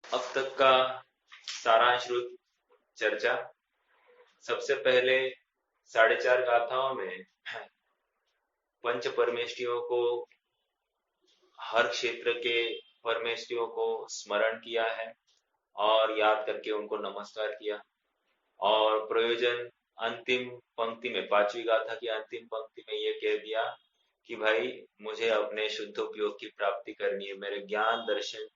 अब तक का सारांशरूप चर्चा। सबसे पहले 4.5 गाथाओं में पंच परमेष्टियों को, हर क्षेत्र के परमेष्टियों को स्मरण किया है और याद करके उनको नमस्कार किया। और प्रयोजन अंतिम पंक्ति में, 5वीं गाथा की अंतिम पंक्ति में ये कह दिया कि भाई मुझे अपने शुद्धोपयोग की प्राप्ति करनी है, मेरे ज्ञान दर्शन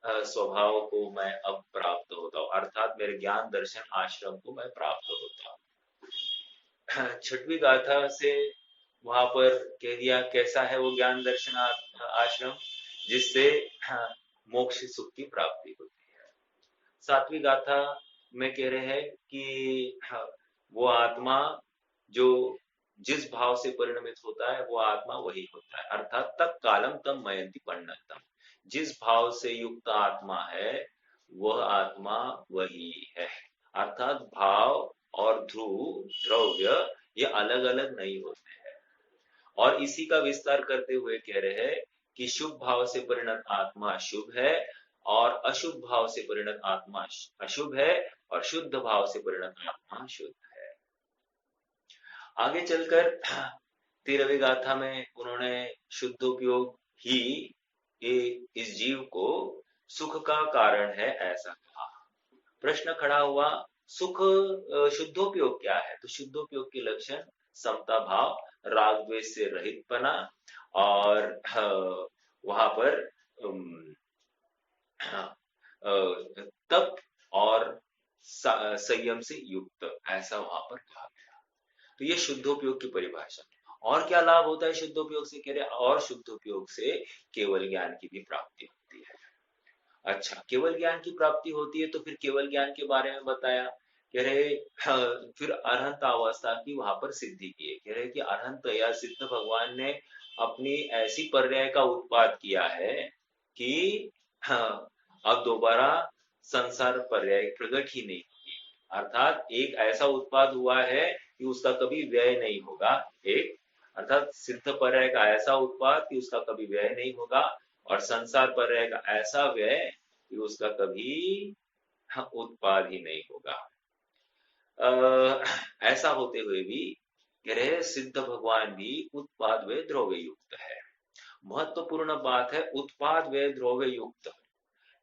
स्वभाव को मैं अब प्राप्त होता हूँ, अर्थात मेरे ज्ञान दर्शन आश्रम को मैं प्राप्त होता हूँ। 6वीं गाथा से वहां पर कह दिया कैसा है वो ज्ञान दर्शन आश्रम, जिससे मोक्ष सुख की प्राप्ति होती है। 7वीं गाथा में कह रहे हैं कि वो आत्मा जो जिस भाव से परिणमित होता है वो आत्मा वही होता है, अर्थात तत् कालम तम मयंती परिणतम। जिस भाव से युक्त आत्मा है वह आत्मा वही है, अर्थात भाव और ध्रुव द्रव्य ये अलग अलग नहीं होते हैं। और इसी का विस्तार करते हुए कह रहे हैं कि शुभ भाव से परिणत आत्मा शुभ है और अशुभ भाव से परिणत आत्मा अशुभ है और शुद्ध भाव से परिणत आत्मा शुद्ध है। आगे चलकर 13वीं गाथा में उन्होंने शुद्धोपयोग ही इस जीव को सुख का कारण है ऐसा कहा। प्रश्न खड़ा हुआ, सुख शुद्धोपयोग क्या है? तो शुद्धोपयोग के लक्षण समता भाव, राग द्वेष से रहित पना और वहां पर तप और संयम से युक्त, ऐसा वहां पर कहा गया। तो ये शुद्धोपयोग की परिभाषा। और क्या लाभ होता है शुद्धोपयोग से? कह रहे और शुद्धोपयोग से केवल ज्ञान की भी प्राप्ति होती है। अच्छा, केवल ज्ञान की प्राप्ति होती है तो फिर केवल ज्ञान के बारे में बताया। कह रहे फिर अरहंत अवस्था की वहां पर सिद्धि की है। कह रहे कि अरहंत या सिद्ध भगवान ने अपनी ऐसी पर्याय का उत्पाद किया है कि अब दोबारा संसार पर्याय प्रकट ही नहीं होगी, अर्थात एक ऐसा उत्पाद हुआ है कि उसका कभी व्यय नहीं होगा। एक अर्थात सिद्ध पर्याय का ऐसा उत्पाद कि उसका कभी व्यय नहीं होगा और संसार पर्याय का ऐसा व्यय कि उसका कभी उत्पाद ही नहीं होगा। ऐसा होते हुए भी कह रहे सिद्ध भगवान भी उत्पाद व द्रव्य युक्त है। महत्वपूर्ण बात है उत्पाद व द्रव्य युक्त।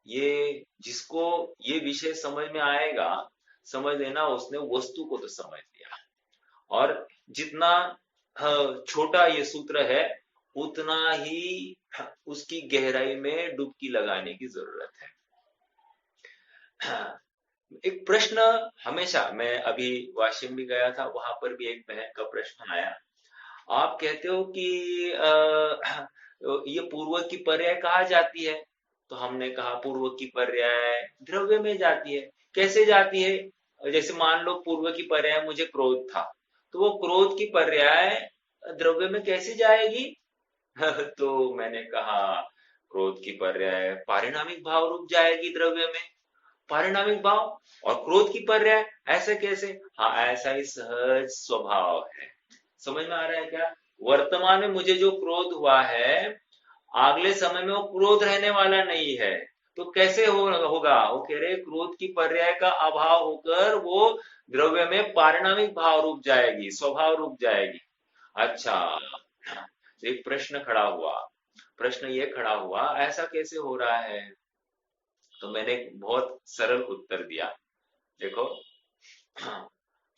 ये जिसको ये विषय समझ में आएगा, समझ लेना उसने वस्तु को तो समझ लिया। और जितना छोटा ये सूत्र है उतना ही उसकी गहराई में डुबकी लगाने की जरूरत है। एक प्रश्न हमेशा, मैं अभी वाशिम भी गया था, वहां पर भी एक बहन का प्रश्न आया। आप कहते हो कि ये पूर्वक की पर्याय कहाँ जाती है? तो हमने कहा पूर्वक की पर्याय द्रव्य में जाती है। कैसे जाती है? जैसे मान लो पूर्व की पर्याय मुझे क्रोध था, तो वो क्रोध की पर्याय द्रव्य में कैसे जाएगी? तो मैंने कहा क्रोध की पर्याय पारिणामिक भाव रूप जाएगी द्रव्य में। पारिणामिक भाव और क्रोध की पर्याय ऐसे कैसे? हाँ, ऐसा ही सहज स्वभाव है। समझ में आ रहा है क्या? वर्तमान में मुझे जो क्रोध हुआ है, अगले समय में वो क्रोध रहने वाला नहीं है, तो कैसे होगा? वो कह रहे क्रोध की पर्याय का अभाव होकर वो द्रव्य में पारिणामिक भाव रूप जाएगी, स्वभाव रूप जाएगी। अच्छा, एक प्रश्न खड़ा हुआ। प्रश्न ये खड़ा हुआ ऐसा कैसे हो रहा है? तो मैंने एक बहुत सरल उत्तर दिया। देखो,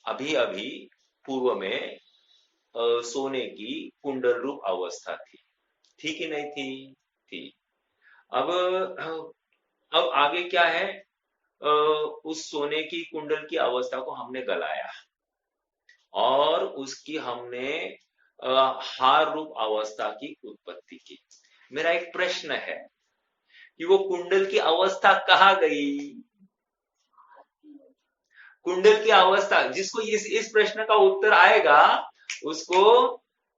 अभी अभी पूर्व में सोने की कुंडल रूप अवस्था थी कि नहीं थी? थी। अब आगे क्या है? उस सोने की कुंडल की अवस्था को हमने गलाया और उसकी हमने हार रूप अवस्था की उत्पत्ति की। मेरा एक प्रश्न है कि वो कुंडल की अवस्था कहाँ गई? कुंडल की अवस्था, जिसको इस प्रश्न का उत्तर आएगा उसको,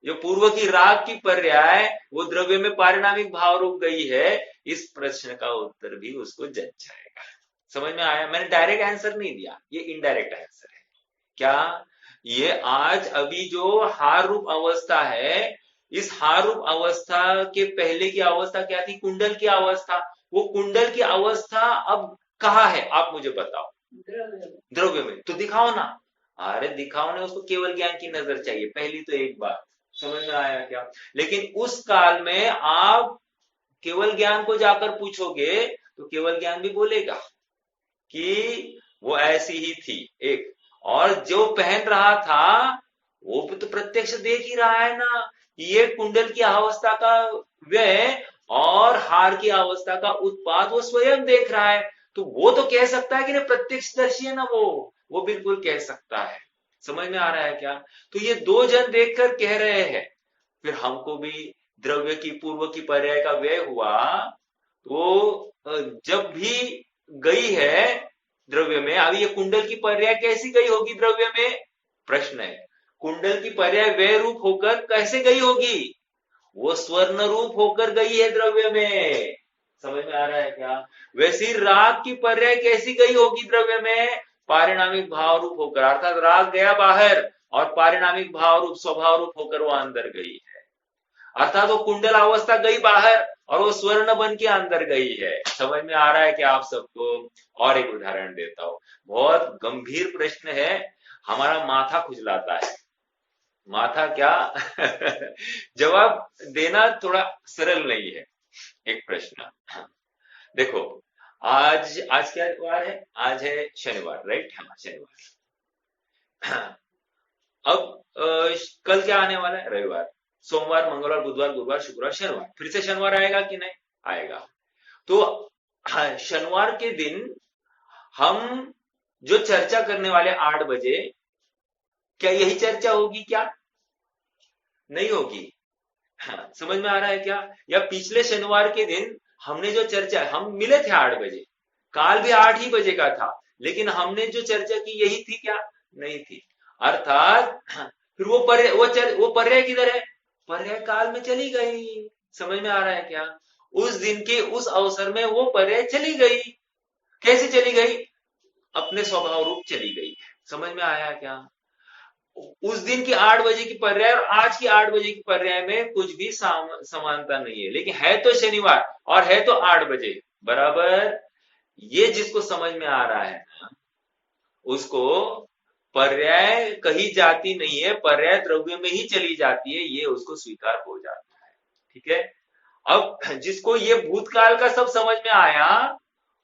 जो पूर्व की राग की पर्याय वो द्रव्य में पारिणामिक भाव रूप गई है, इस प्रश्न का उत्तर भी उसको जच जाएगा। समझ में आया? मैंने डायरेक्ट आंसर नहीं दिया, ये इनडायरेक्ट आंसर है। क्या? ये आज अभी जो हार रूप अवस्था है, इस हार रूप अवस्था के पहले की अवस्था क्या थी? कुंडल की अवस्था। वो कुंडल की अवस्था अब कहाँ है, आप मुझे बताओ। द्रव्य में तो दिखाओ ना। अरे दिखाओ ना, उसको केवल ज्ञान की नजर चाहिए, पहली तो एक बात समझ में आया क्या। लेकिन उस काल में आप केवल ज्ञान को जाकर पूछोगे तो केवल ज्ञान भी बोलेगा कि वो ऐसी ही थी एक, और जो पहन रहा था वो भी तो प्रत्यक्ष देख ही रहा है ना कि ये कुंडल की अवस्था का व्यय और हार की अवस्था का उत्पाद वो स्वयं देख रहा है। तो वो तो कह सकता है कि नहीं, प्रत्यक्षदर्शी है ना वो बिल्कुल कह सकता है। समझ में आ रहा है क्या। तो ये दो जन देखकर कह रहे हैं, फिर हमको भी द्रव्य की पूर्व की पर्याय का व्यय हुआ तो जब भी गई है द्रव्य में, अभी ये कुंडल की पर्याय कैसी गई होगी द्रव्य में, प्रश्न है। कुंडल की पर्याय व्यय रूप होकर कैसे गई होगी, वो स्वर्ण रूप होकर गई है द्रव्य में। समझ में आ रहा है क्या। वैसी राग की पर्याय कैसी गई होगी द्रव्य में, पारिणामिक भाव रूप होकर, अर्थात राग गया बाहर और पारिणामिक भाव रूप स्वभाव रूप होकर वो अंदर गई है। अर्थात वो कुंडल अवस्था गई बाहर और वो स्वर्ण बन के अंदर गई है। समझ में आ रहा है कि आप सबको। और एक उदाहरण देता हूं, बहुत गंभीर प्रश्न है, हमारा माथा खुजलाता है। माथा क्या जवाब देना थोड़ा सरल नहीं है। एक प्रश्न देखो, आज आज क्या वार है, आज है शनिवार, राइट। हाँ शनिवार। अब कल क्या आने वाला है, रविवार। सोमवार, मंगलवार, बुधवार, गुरुवार, शुक्रवार, शनिवार, फिर से शनिवार आएगा कि नहीं आएगा। तो हाँ, शनिवार के दिन हम जो चर्चा करने वाले 8 बजे, क्या यही चर्चा होगी क्या, नहीं होगी। हाँ, समझ में आ रहा है क्या। या पिछले शनिवार के दिन हमने जो चर्चा, हम मिले थे 8 बजे, काल भी 8 ही बजे का था, लेकिन हमने जो चर्चा की यही थी क्या, नहीं थी। अर्थात फिर वो पर्याय किधर है, पर्याय काल में चली गई। समझ में आ रहा है क्या। उस दिन के उस अवसर में वो पर्याय चली गई। कैसे चली गई, अपने स्वभाव रूप चली गई। समझ में आया क्या। उस दिन की 8 बजे की पर्याय और आज की 8 बजे की पर्याय में कुछ भी समानता नहीं है, लेकिन है तो शनिवार और है तो 8 बजे बराबर। ये जिसको समझ में आ रहा है ना, उसको पर्याय कही जाती नहीं है, पर्याय द्रव्य में ही चली जाती है, ये उसको स्वीकार हो जाता है। ठीक है। अब जिसको ये भूतकाल का सब समझ में आया,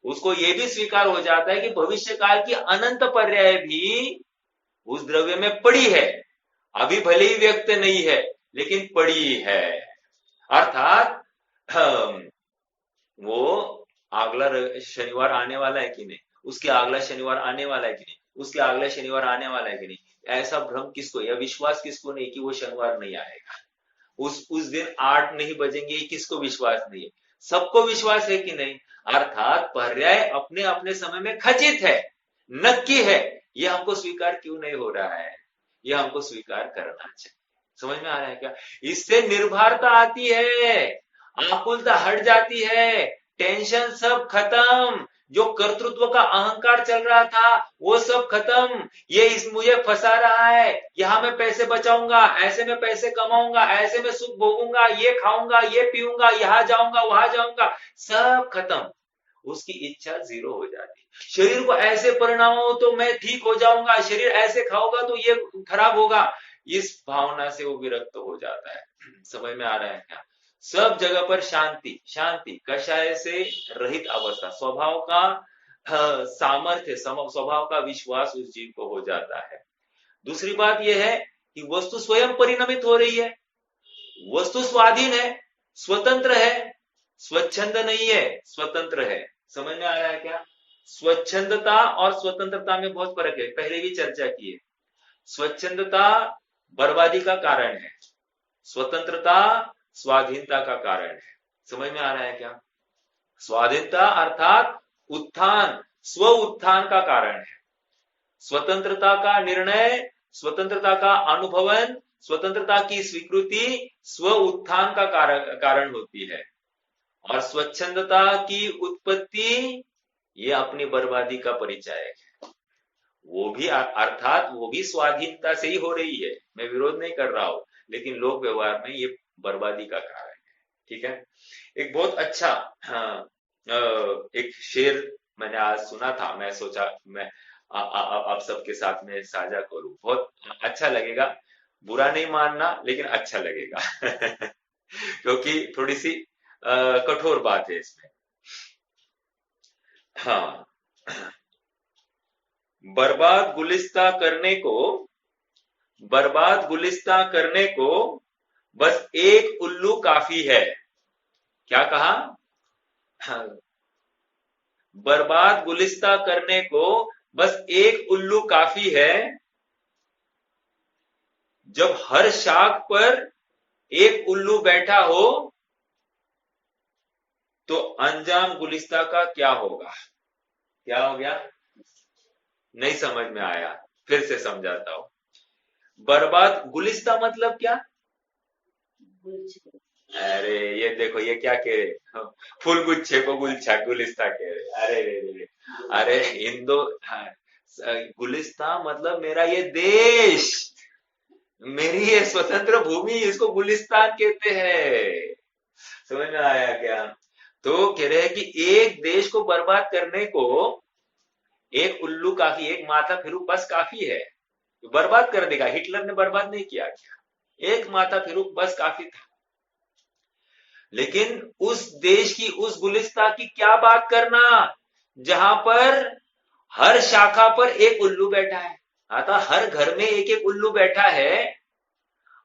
उसको ये भी स्वीकार हो जाता है कि भविष्य काल की अनंत पर्याय भी उस द्रव्य में पड़ी है, अभी भले ही व्यक्त नहीं है लेकिन पड़ी है। अर्थात वो अगला शनिवार आने वाला है कि नहीं, उसके अगला शनिवार आने वाला है कि नहीं, उसके अगला शनिवार आने वाला है कि नहीं, ऐसा भ्रम किसको या विश्वास किसको नहीं कि वो शनिवार नहीं आएगा, उस दिन 8 नहीं बजेंगे, किसको विश्वास नहीं है, सबको विश्वास है कि नहीं। अर्थात पर्याय अपने अपने समय में खचित है, नक्की है, ये हमको स्वीकार क्यों नहीं हो रहा है, ये हमको स्वीकार करना चाहिए। समझ में आ रहा है क्या। इससे निर्भरता आती है, आकुलता हट जाती है, टेंशन सब खत्म, जो कर्तृत्व का अहंकार चल रहा था वो सब खत्म। ये इस मुझे फंसा रहा है, यहां मैं पैसे बचाऊंगा, ऐसे में पैसे कमाऊंगा, ऐसे में सुख भोगूंगा, ये खाऊंगा, ये पीऊंगा, यहां जाऊंगा, वहां जाऊंगा, सब खत्म। उसकी इच्छा जीरो हो जाती। शरीर को ऐसे परिणाम हो तो मैं ठीक हो जाऊंगा, शरीर ऐसे खाऊंगा तो ये खराब होगा, इस भावना से वो विरक्त हो जाता है। समझ में आ रहा है क्या। सब जगह पर शांति, शांति, कषाय से रहित अवस्था, स्वभाव का सामर्थ्य, स्वभाव का विश्वास उस जीव को हो जाता है। दूसरी बात यह है कि वस्तु स्वयं परिणमित हो रही है, वस्तु स्वाधीन है, स्वतंत्र है, स्वच्छंद नहीं है, स्वतंत्र है। समझ में आ रहा है क्या। स्वच्छंदता और स्वतंत्रता में बहुत फर्क है, पहले भी चर्चा की है। स्वच्छंदता बर्बादी का कारण है, स्वतंत्रता स्वाधीनता का कारण है। समझ में आ रहा है क्या। स्वाधीनता अर्थात उत्थान, स्व उत्थान का कारण है, स्वतंत्रता का निर्णय, स्वतंत्रता का अनुभवन, स्वतंत्रता की स्वीकृति स्व उत्थान का कारण होती है। और स्वच्छंदता की उत्पत्ति ये अपनी बर्बादी का परिचायक है। वो भी अर्थात वो भी स्वाधीनता से ही हो रही है, मैं विरोध नहीं कर रहा हूं, लेकिन लोक व्यवहार में ये बर्बादी का कारण है। ठीक है। एक बहुत अच्छा एक शेर मैंने आज सुना था, मैं सोचा मैं आप सबके साथ में साझा करूं, बहुत अच्छा लगेगा। बुरा नहीं मानना, लेकिन अच्छा लगेगा। क्योंकि थोड़ी सी कठोर बात है इसमें। हाँ। बर्बाद गुलिस्ता करने को, बर्बाद गुलिस्ता करने को बस एक उल्लू काफी है। क्या कहा? हाँ, बर्बाद गुलिस्ता करने को बस एक उल्लू काफी है। जब हर शाख पर एक उल्लू बैठा हो, तो अंजाम गुलिस्ता का क्या होगा? क्या हो गया? नहीं समझ में आया, फिर से समझाता हूं। बर्बाद गुलिस्ता मतलब क्या? अरे ये देखो, ये क्या कह रहे, फूल गुच्छे को गुलछा गुलिस्ता कह रहे। अरे रे रे रे। अरे हिंदू, हाँ, गुलिस्ता मतलब मेरा ये देश, मेरी ये स्वतंत्र भूमि, इसको गुलिस्तान कहते हैं। समझ में आया क्या? तो कह रहे हैं कि एक देश को बर्बाद करने को एक उल्लू काफी, एक माथा फिरू बस काफी है। तो बर्बाद कर देगा, हिटलर ने बर्बाद नहीं किया क्या? एक माथा फिरू बस काफी था। लेकिन उस देश की, उस गुलिस्तान की क्या बात करना, जहां पर हर शाखा पर एक उल्लू बैठा है। अतः हर घर में एक एक उल्लू बैठा है,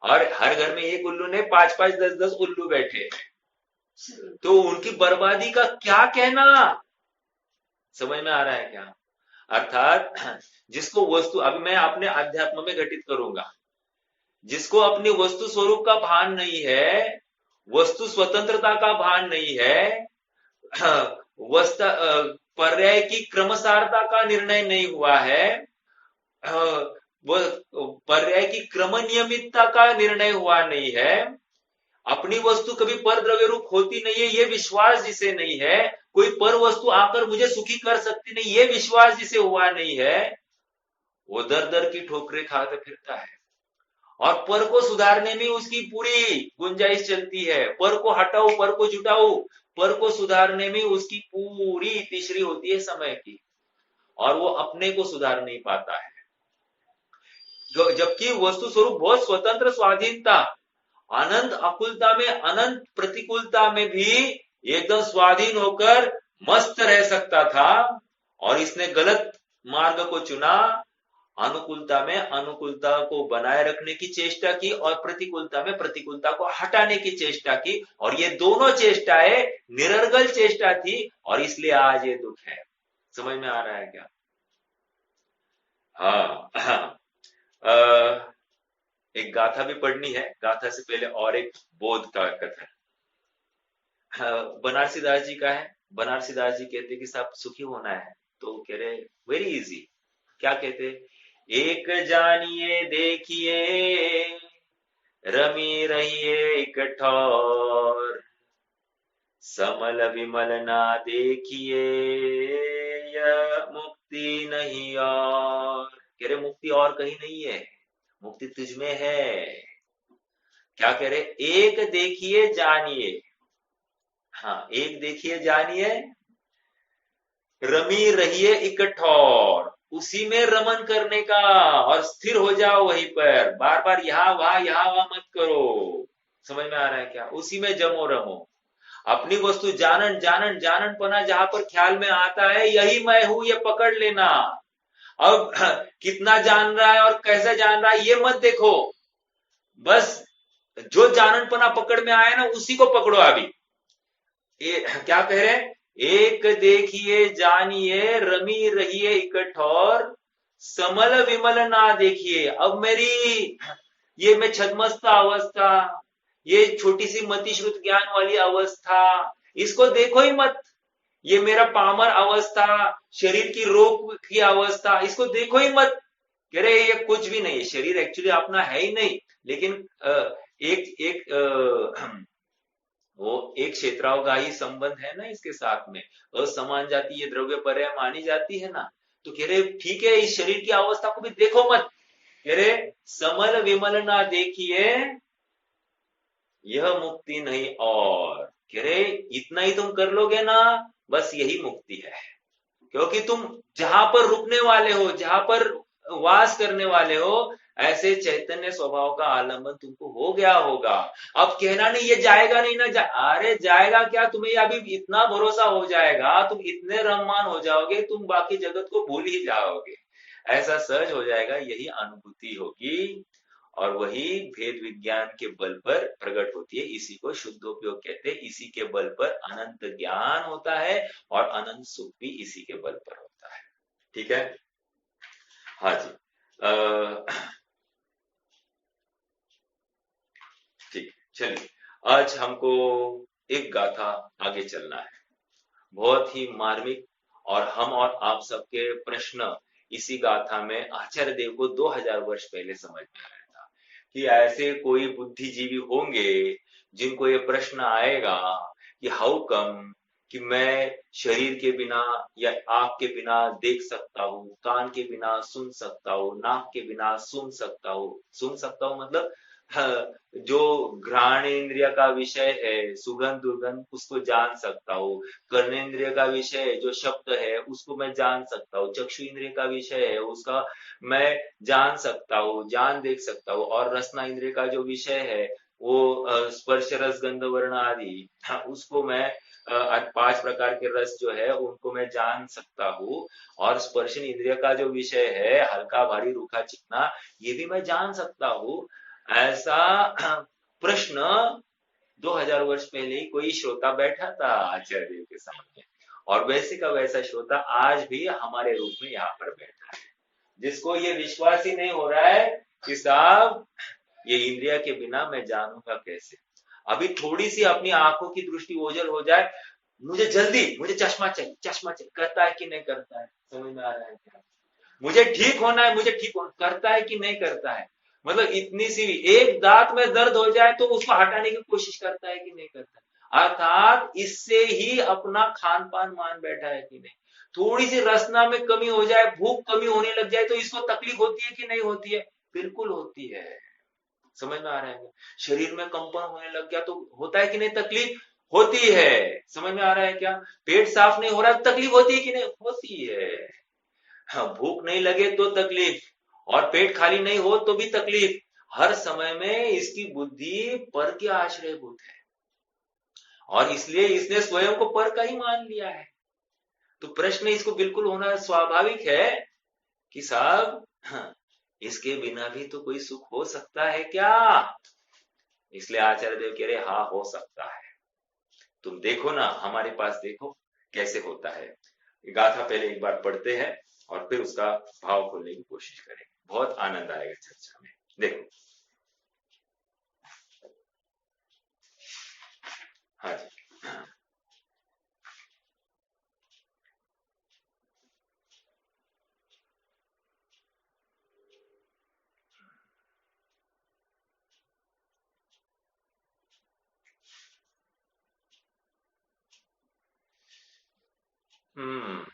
और हर घर में एक उल्लू ने 5-5 10-10 उल्लू बैठे। तो उनकी बर्बादी का क्या कहना? समझ में आ रहा है क्या? अर्थात जिसको वस्तु, अभी मैं अपने अध्यात्म में घटित करूंगा, जिसको अपनी वस्तु स्वरूप का भान नहीं है, वस्तु स्वतंत्रता का भान नहीं है, वस्तु पर्याय की क्रमसारता का निर्णय नहीं हुआ है, वो पर्याय की क्रम नियमितता का निर्णय हुआ नहीं है, अपनी वस्तु कभी पर द्रव्य रूप होती नहीं है ये विश्वास जिसे नहीं है, कोई पर वस्तु आकर मुझे सुखी कर सकती नहीं ये विश्वास जिसे हुआ नहीं है, वो दर दर की ठोकरें खाकर फिरता है। और पर को सुधारने में उसकी पूरी गुंजाइश चलती है, पर को हटाओ, पर को जुटाओ, पर को सुधारने में उसकी पूरी तीसरी होती है समय की, और वो अपने को सुधार नहीं पाता है। जबकि वस्तु स्वरूप बहुत स्वतंत्र स्वाधीनता, अनंत अकुलता में, अनंत प्रतिकूलता में भी एकदम स्वाधीन होकर मस्त रह सकता था, और इसने गलत मार्ग को चुना। अनुकूलता में अनुकूलता को बनाए रखने की चेष्टा की, और प्रतिकूलता में प्रतिकूलता को हटाने की चेष्टा की, और ये दोनों चेष्टाएं निरर्गल चेष्टा थी, और इसलिए आज ये दुख है। समझ में आ रहा है क्या? हाँ, हाँ। एक गाथा भी पढ़नी है, गाथा से पहले और एक बोध का कथन। बनारसी दास जी का है। बनारसी दास जी कहते कि साहब सुखी होना है, तो कह रहे वेरी इजी। क्या कहते? एक जानिए देखिए, रमी रहिए एक ठौर, समल विमल ना देखिए, यह मुक्ति नहीं और। कह रहे मुक्ति और कहीं नहीं है, मुक्ति तुझ में है। क्या कह रहे? एक देखिए जानिए, हाँ, एक देखिए जानिए, रमी रहिए एक ठौर, उसी में रमन करने का, और स्थिर हो जाओ वहीं पर, बार बार यहाँ वहां मत करो। समझ में आ रहा है क्या? उसी में जमो रमो। अपनी वस्तु जानन जानन जानन पना जहां पर ख्याल में आता है यही मैं हूं, ये पकड़ लेना। अब कितना जान रहा है और कैसे जान रहा है ये मत देखो, बस जो जाननपना पकड़ में आया ना उसी को पकड़ो अभी। क्या कह रहे हैं? एक देखिए जानिए, रमी रहिए इकट्ठौर, समल विमल ना देखिए। अब मेरी ये मैं छदमस्ता अवस्था, ये छोटी सी मति श्रुत ज्ञान वाली अवस्था, इसको देखो ही मत। ये मेरा पामर अवस्था, शरीर की रोग की अवस्था, इसको देखो ही मत। कह रहे ये कुछ भी नहीं है, शरीर एक्चुअली अपना है ही नहीं, लेकिन एक एक वो एक क्षेत्रावगाही संबंध है ना इसके साथ में, असमान जाति ये द्रव्य पर्याय मानी जाती है ना। तो कह रहे ठीक है, इस शरीर की अवस्था को भी देखो मत। कह रहे समल विमल ना देखिए, यह मुक्ति नहीं और। कह रहे इतना ही तुम कर लोगे ना, बस यही मुक्ति है। क्योंकि तुम जहां पर रुकने वाले हो, जहां पर वास करने वाले हो, ऐसे चैतन्य स्वभाव का आलंबन तुमको हो गया होगा। अब कहना नहीं ये जाएगा नहीं ना अरे जाएगा क्या, तुम्हें अभी इतना भरोसा हो जाएगा, तुम इतने रममान हो जाओगे, तुम बाकी जगत को भूल ही जाओगे। ऐसा सहज हो जाएगा, यही अनुभूति होगी। और वही भेद विज्ञान के बल पर प्रकट होती है। इसी को शुद्धोपयोग कहते हैं। इसी के बल पर अनंत ज्ञान होता है और अनंत सुख भी इसी के बल पर होता है। ठीक है। हाँ जी। ठीक, चलिए आज हमको एक गाथा आगे चलना है, बहुत ही मार्मिक। और हम और आप सबके प्रश्न इसी गाथा में आचार्य देव को 2000 वर्ष पहले समझ में आया था कि ऐसे कोई बुद्धिजीवी होंगे जिनको ये प्रश्न आएगा कि हाउ कम कि मैं शरीर के बिना या आंख के बिना देख सकता हूँ, कान के बिना सुन सकता हूँ, नाक के बिना सुन सकता हूँ मतलब हाँ, जो घ्राण इंद्रिय का विषय है सुगंध दुर्गंध उसको जान सकता हूँ, कर्नेंद्रिय का विषय है जो शब्द है उसको मैं जान सकता हूँ, चक्षु इंद्रिय का विषय है उसका मैं जान सकता हूँ, जान देख सकता हूँ, और रसना इंद्रिय का जो विषय है वो स्पर्श रस गंध वर्ण आदि, हाँ, उसको मैं 5 प्रकार के रस जो है उनको मैं जान सकता हूँ। और स्पर्शन इंद्रिय का जो विषय है हल्का भारी रूखा चिकना ये भी मैं जान सकता हूँ। ऐसा प्रश्न 2000 वर्ष पहले ही कोई श्रोता बैठा था आचार्य देव के सामने, और वैसे का वैसा श्रोता आज भी हमारे रूप में यहाँ पर बैठा है, जिसको ये विश्वास ही नहीं हो रहा है कि साहब ये इंद्रिया के बिना मैं जानूंगा कैसे। अभी थोड़ी सी अपनी आंखों की दृष्टि ओझल हो जाए, मुझे जल्दी मुझे चश्मा चाहिए, चश्मा चाहिए, करता है कि नहीं करता है, समझ में आ रहा है क्या? मुझे ठीक होना है, मुझे ठीक होना, करता है कि नहीं करता है। मतलब इतनी सी भी एक दांत में दर्द हो जाए तो उसको हटाने की कोशिश करता है कि नहीं करता है। अर्थात इससे ही अपना खान पान मान बैठा है कि नहीं। थोड़ी सी रसना में कमी हो जाए, भूख कमी होने लग जाए तो इसको तकलीफ होती है कि नहीं होती है? बिल्कुल होती है। समझ में आ रहा है? शरीर में कंपन होने लग गया तो होता है कि नहीं तकलीफ? होती है। समझ में आ रहा है क्या? पेट साफ नहीं हो रहा तो तकलीफ होती है कि नहीं? होती है। हाँ, भूख नहीं लगे तो तकलीफ, और पेट खाली नहीं हो तो भी तकलीफ। हर समय में इसकी बुद्धि पर के आश्रयभूत है, और इसलिए इसने स्वयं को पर का ही मान लिया है। तो प्रश्न इसको बिल्कुल होना स्वाभाविक है कि साहब हाँ, इसके बिना भी तो कोई सुख हो सकता है क्या? इसलिए आचार्य देव कह रहे हाँ हो सकता है। तुम देखो ना, हमारे पास देखो कैसे होता है। गाथा पहले एक बार पढ़ते हैं और फिर उसका भाव खोलने की कोशिश करेंगे, बहुत आनंद आएगा चर्चा में। देखो। हाँ जी। हम्म,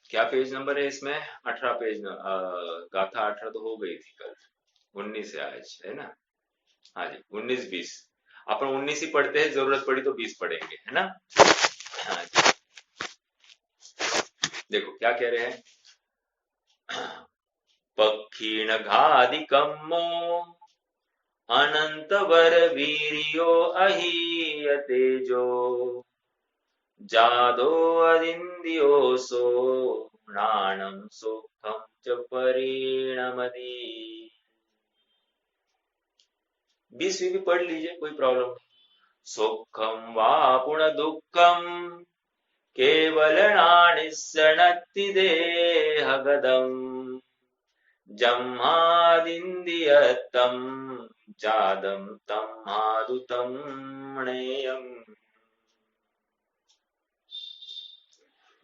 क्या पेज नंबर है इसमें? 18 पेज गाथा 18 तो हो गई थी कल, 19 है आज, है ना? हाँ जी, 19 20। अपन 19 ही पढ़ते हैं, जरूरत पड़ी तो 20 पढ़ेंगे, है ना? हाँ जी। देखो क्या कह रहे हैं। पक्षीण घादिकम्मो अनंत वर वीर्यो अहीय तेजो जादो अदिन्द्रियोऽसो नाणं सुखं च परिणमति। 20वीं भी पढ़ लीजिए, कोई प्रॉब्लम नहीं। सुखम वा पुण दुखम केवलनानिस्सनत्ति देहगदम् जम्हादिन्द्रियत्तं जादं तं मादुतं मणेयम्।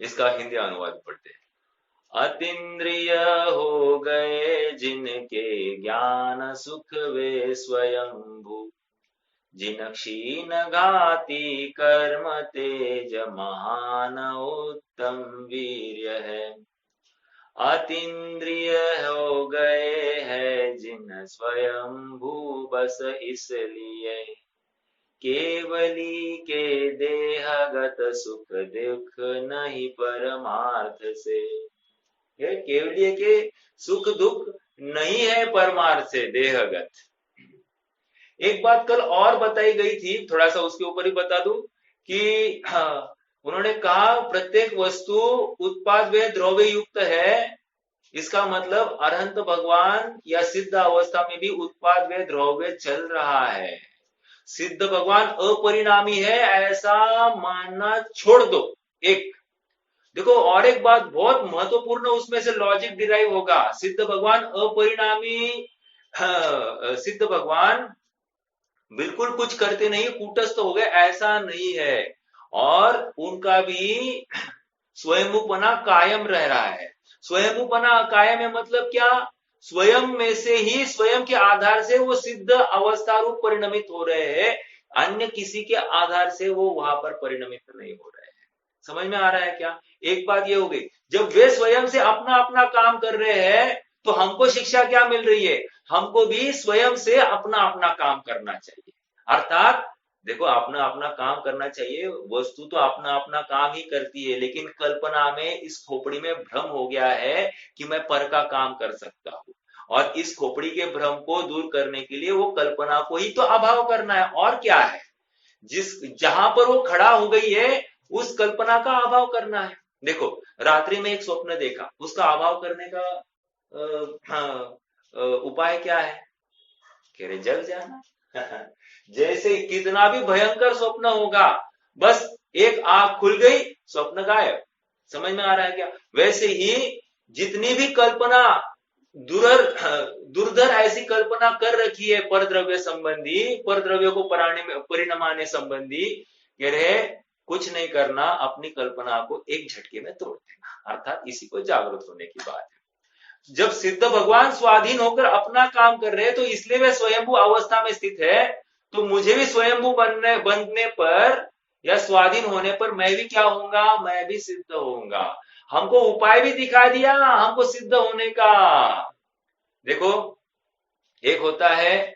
इसका हिंदी अनुवाद पढ़ते हैं। अतीन्द्रिय हो गए जिनके ज्ञान सुख वे स्वयंभू, जिन क्षीण घाती कर्म तेज महान उत्तम वीर्य है। अतीन्द्रिय हो गए हैं जिन स्वयंभू बस इसलिए, केवली के देहगत सुख दुख नहीं परमार्थ से। ये केवली के सुख दुख नहीं है परमार्थ से देहगत। एक बात कल और बताई गई थी, थोड़ा सा उसके ऊपर ही बता दूं कि उन्होंने कहा प्रत्येक वस्तु उत्पाद व द्रव्य युक्त है। इसका मतलब अरहंत भगवान या सिद्ध अवस्था में भी उत्पाद व द्रव्य चल रहा है। सिद्ध भगवान अपरिणामी है ऐसा मानना छोड़ दो। एक देखो, और एक बात बहुत महत्वपूर्ण उसमें से लॉजिक डिराइव होगा। सिद्ध भगवान अपरिणामी, सिद्ध भगवान बिल्कुल कुछ करते नहीं, कूटस्थ हो गए ऐसा नहीं है, और उनका भी स्वयंभूपना कायम रह रहा है। स्वयंभूपना कायम है मतलब क्या? स्वयं में से ही, स्वयं के आधार से वो सिद्ध अवस्था रूप परिणमित हो रहे हैं, अन्य किसी के आधार से वो वहां पर परिणमित नहीं हो रहे हैं। समझ में आ रहा है क्या? एक बात ये हो गई, जब वे स्वयं से अपना अपना काम कर रहे हैं तो हमको शिक्षा क्या मिल रही है? हमको भी स्वयं से अपना अपना काम करना चाहिए। अर्थात देखो, अपना अपना काम करना चाहिए, वस्तु तो अपना अपना काम ही करती है, लेकिन कल्पना में, इस खोपड़ी में भ्रम हो गया है कि मैं पर का काम कर सकता हूं, और इस खोपड़ी के भ्रम को दूर करने के लिए वो कल्पना को ही तो अभाव करना है। और क्या है? जहां पर वो खड़ा हो गई है उस कल्पना का अभाव करना है। देखो, रात्रि में एक स्वप्न देखा, उसका अभाव करने का उपाय क्या है? कह रहे जग जाना। जैसे कितना भी भयंकर स्वप्न होगा, बस एक आंख खुल गई, स्वप्न गायब। समझ में आ रहा है क्या? वैसे ही जितनी भी कल्पना दुर्धर ऐसी कल्पना कर रखी है परद्रव्य संबंधी, परद्रव्य को परिणमाने संबंधी, कह रहे कुछ नहीं करना, अपनी कल्पना को एक झटके में तोड़ देना। अर्थात इसी को जागृत होने की बात है। जब सिद्ध भगवान स्वाधीन होकर अपना काम कर रहे हैं तो इसलिए वे स्वयंभू अवस्था में स्थित है, तो मुझे भी स्वयंभू बनने पर या स्वाधीन होने पर मैं भी क्या होऊंगा? मैं भी सिद्ध होऊंगा। हमको उपाय भी दिखा दिया हमको सिद्ध होने का। देखो, एक होता है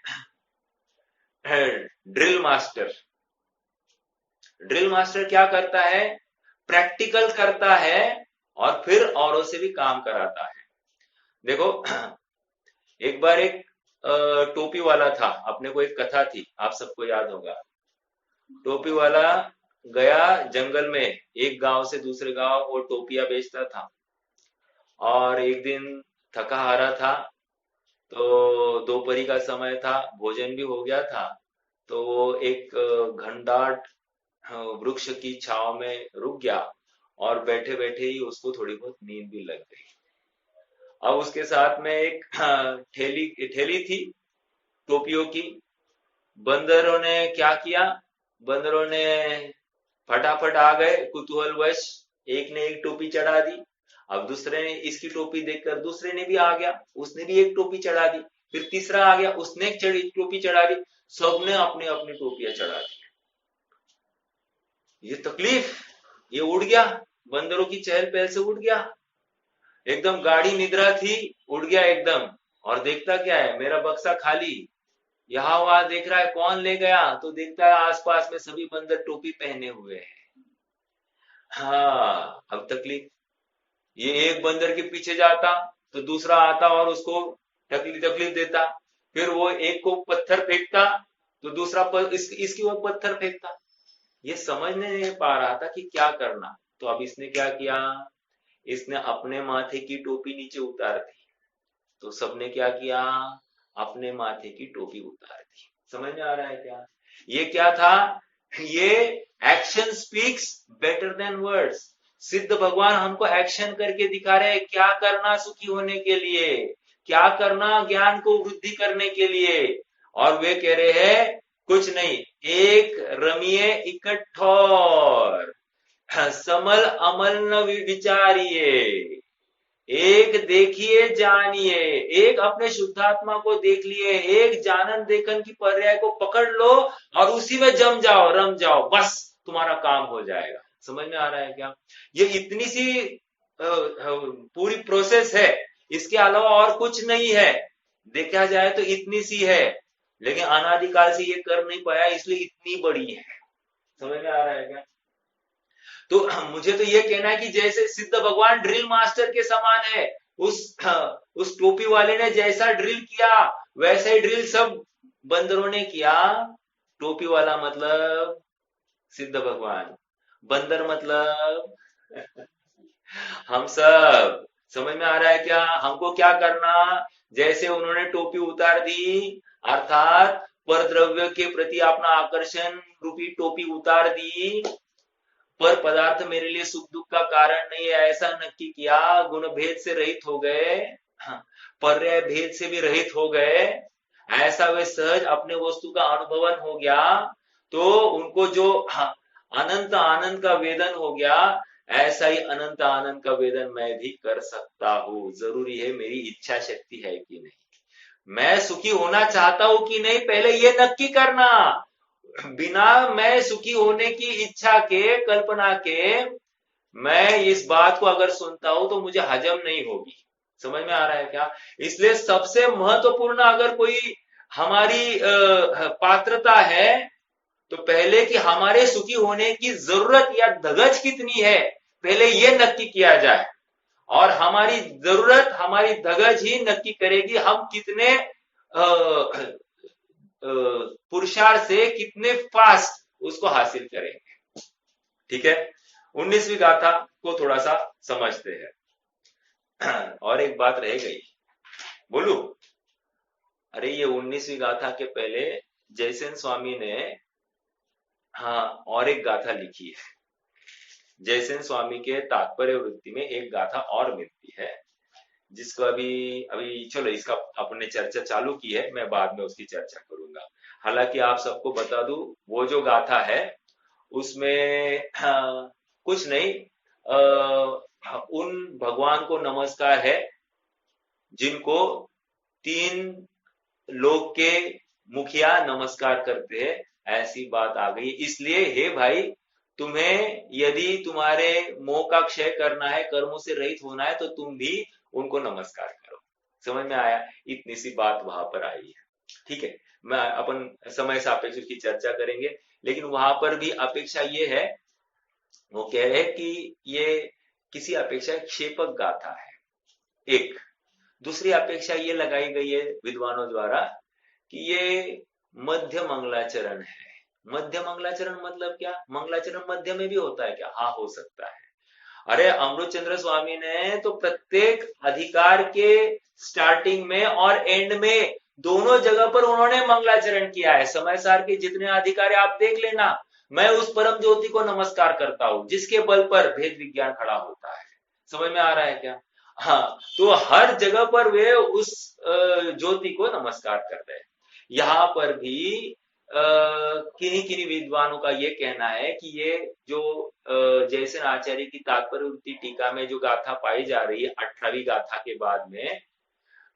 ड्रिल मास्टर। ड्रिल मास्टर क्या करता है? प्रैक्टिकल करता है और फिर औरों से भी काम कराता है। देखो, एक बार एक टोपी वाला था, अपने को एक कथा थी, आप सबको याद होगा। टोपी वाला गया जंगल में, एक गांव से दूसरे गांव वो टोपियां बेचता था, और एक दिन थका हारा था, तो दोपहरी का समय था, भोजन भी हो गया था, तो वो एक घनदाट वृक्ष की छाव में रुक गया, और बैठे बैठे ही उसको थोड़ी बहुत नींद भी लग गई। अब उसके साथ में एक ठेली थी टोपियों की। बंदरों ने क्या किया? बंदरों ने फटाफट आ गए कुतूहलवश, एक ने एक टोपी चढ़ा दी। अब दूसरे ने इसकी टोपी देखकर दूसरे ने भी आ गया, उसने भी एक टोपी चढ़ा दी। फिर तीसरा आ गया, उसने एक टोपी चढ़ा दी। सबने अपनी अपनी टोपियां चढ़ा दी। ये तकलीफ, ये उड़ गया, बंदरों की चहल पहल से उड़ गया, एकदम गाढ़ी निद्रा थी, उड़ गया एकदम। और देखता क्या है? मेरा बक्सा खाली। यहाँ वहां देख रहा है कौन ले गया, तो देखता है आसपास में सभी बंदर टोपी पहने हुए हैं। हाँ, अब तकलीफ, ये एक बंदर के पीछे जाता तो दूसरा आता और उसको तकलीफ देता, फिर वो एक को पत्थर फेंकता तो दूसरा इसकी ओर पत्थर फेंकता। ये समझ नहीं पा रहा था कि क्या करना। तो अब इसने क्या किया? इसने अपने माथे की टोपी नीचे उतार दी, तो सबने क्या किया? अपने माथे की टोपी उतार दी। समझ में आ रहा है क्या? ये क्या था? ये action speaks better than words. सिद्ध भगवान हमको एक्शन करके दिखा रहे हैं क्या करना सुखी होने के लिए, क्या करना ज्ञान को वृद्धि करने के लिए। और वे कह रहे हैं कुछ नहीं, एक रमिए इकट्ठौर, समल अमल न विचारिए, एक देखिए जानिए, एक अपने शुद्धात्मा को देख लिए, एक जानन देखन की पर्याय को पकड़ लो और उसी में जम जाओ, रम जाओ, बस तुम्हारा काम हो जाएगा। समझ में आ रहा है क्या? ये इतनी सी पूरी प्रोसेस है, इसके अलावा और कुछ नहीं है। देखा जाए तो इतनी सी है। लेकिन अनादिकाल से ये कर नहीं पाया, इसलिए इतनी बड़ी है। समझ में आ रहा है क्या? तो मुझे तो ये कहना है कि जैसे सिद्ध भगवान ड्रिल मास्टर के समान है, उस उस टोपी वाले ने जैसा ड्रिल किया वैसे ही ड्रिल सब बंदरों ने किया। टोपी वाला मतलब सिद्ध भगवान, बंदर मतलब हम सब। समझ में आ रहा है क्या? हमको क्या करना, जैसे उन्होंने टोपी उतार दी, अर्थात पर द्रव्य के प्रति अपना आकर्षण रूपी टोपी उतार दी, पर पदार्थ मेरे लिए सुख दुख का कारण नहीं है ऐसा नक्की किया, गुण भेद से रहित हो गए, पर्याय भेद से भी रहित हो गए, ऐसा वे सहज अपने वस्तु का अनुभवन हो गया, तो उनको जो अनंत आनंद का वेदन हो गया, ऐसा ही अनंत आनंद का वेदन मैं भी कर सकता हूं। जरूरी है मेरी इच्छा शक्ति है कि नहीं, मैं सुखी होना चाहता हूं कि नहीं, पहले ये नक्की करना। बिना मैं सुखी होने की इच्छा के, कल्पना के, मैं इस बात को अगर सुनता हूं तो मुझे हजम नहीं होगी। समझ में आ रहा है क्या? इसलिए सबसे महत्वपूर्ण अगर कोई हमारी पात्रता है, तो पहले कि हमारे सुखी होने की जरूरत या धगज कितनी है, पहले ये नक्की किया जाए। और हमारी जरूरत, हमारी धगज ही नक्की करेगी हम कितने पुरुषार्थ से, कितने फास्ट उसको हासिल करेंगे। ठीक है, 19वीं गाथा को थोड़ा सा समझते हैं। और एक बात रह गई, बोलू? अरे ये 19वीं गाथा के पहले जयसेन स्वामी ने हाँ और एक गाथा लिखी है। जयसेन स्वामी के तात्पर्य वृत्ति में एक गाथा और मिलती है, जिसको अभी अभी चलो इसका अपने चर्चा चालू की है, मैं बाद में उसकी चर्चा करूंगा। हालांकि आप सबको बता दूं, वो जो गाथा है उसमें कुछ नहीं, उन भगवान को नमस्कार है जिनको 3 लोग के मुखिया नमस्कार करते हैं, ऐसी बात आ गई। इसलिए हे भाई, तुम्हें यदि तुम्हारे मोह का क्षय करना है, कर्मों से रहित होना है, तो तुम भी उनको नमस्कार करो। समझ में आया? इतनी सी बात वहां पर आई है। ठीक है, मैं अपन समय सापेक्ष की चर्चा करेंगे, लेकिन वहां पर भी अपेक्षा ये है, वो कह रहे हैं कि ये किसी अपेक्षा क्षेपक गाथा है। एक दूसरी अपेक्षा ये लगाई गई है विद्वानों द्वारा कि ये मध्य मंगलाचरण है। मध्य मंगलाचरण मतलब क्या? मंगलाचरण मध्य में भी होता है क्या? हाँ, हो सकता है। अरे अमृत चंद्र स्वामी ने तो प्रत्येक अधिकार के स्टार्टिंग में और एंड में दोनों जगह पर उन्होंने मंगलाचरण किया है। समय सार के जितने अधिकार आप देख लेना, मैं उस परम ज्योति को नमस्कार करता हूं जिसके बल पर भेद विज्ञान खड़ा होता है। समझ में आ रहा है क्या? हाँ, तो हर जगह पर वे उस ज्योति को नमस्कार करते हैं। यहाँ पर भी किन्हीं किन्हीं विद्वानों का ये कहना है कि ये जो जयसेन आचार्य की तात्पर्य वृत्ति टीका में जो गाथा पाई जा रही है 18वीं गाथा के बाद में,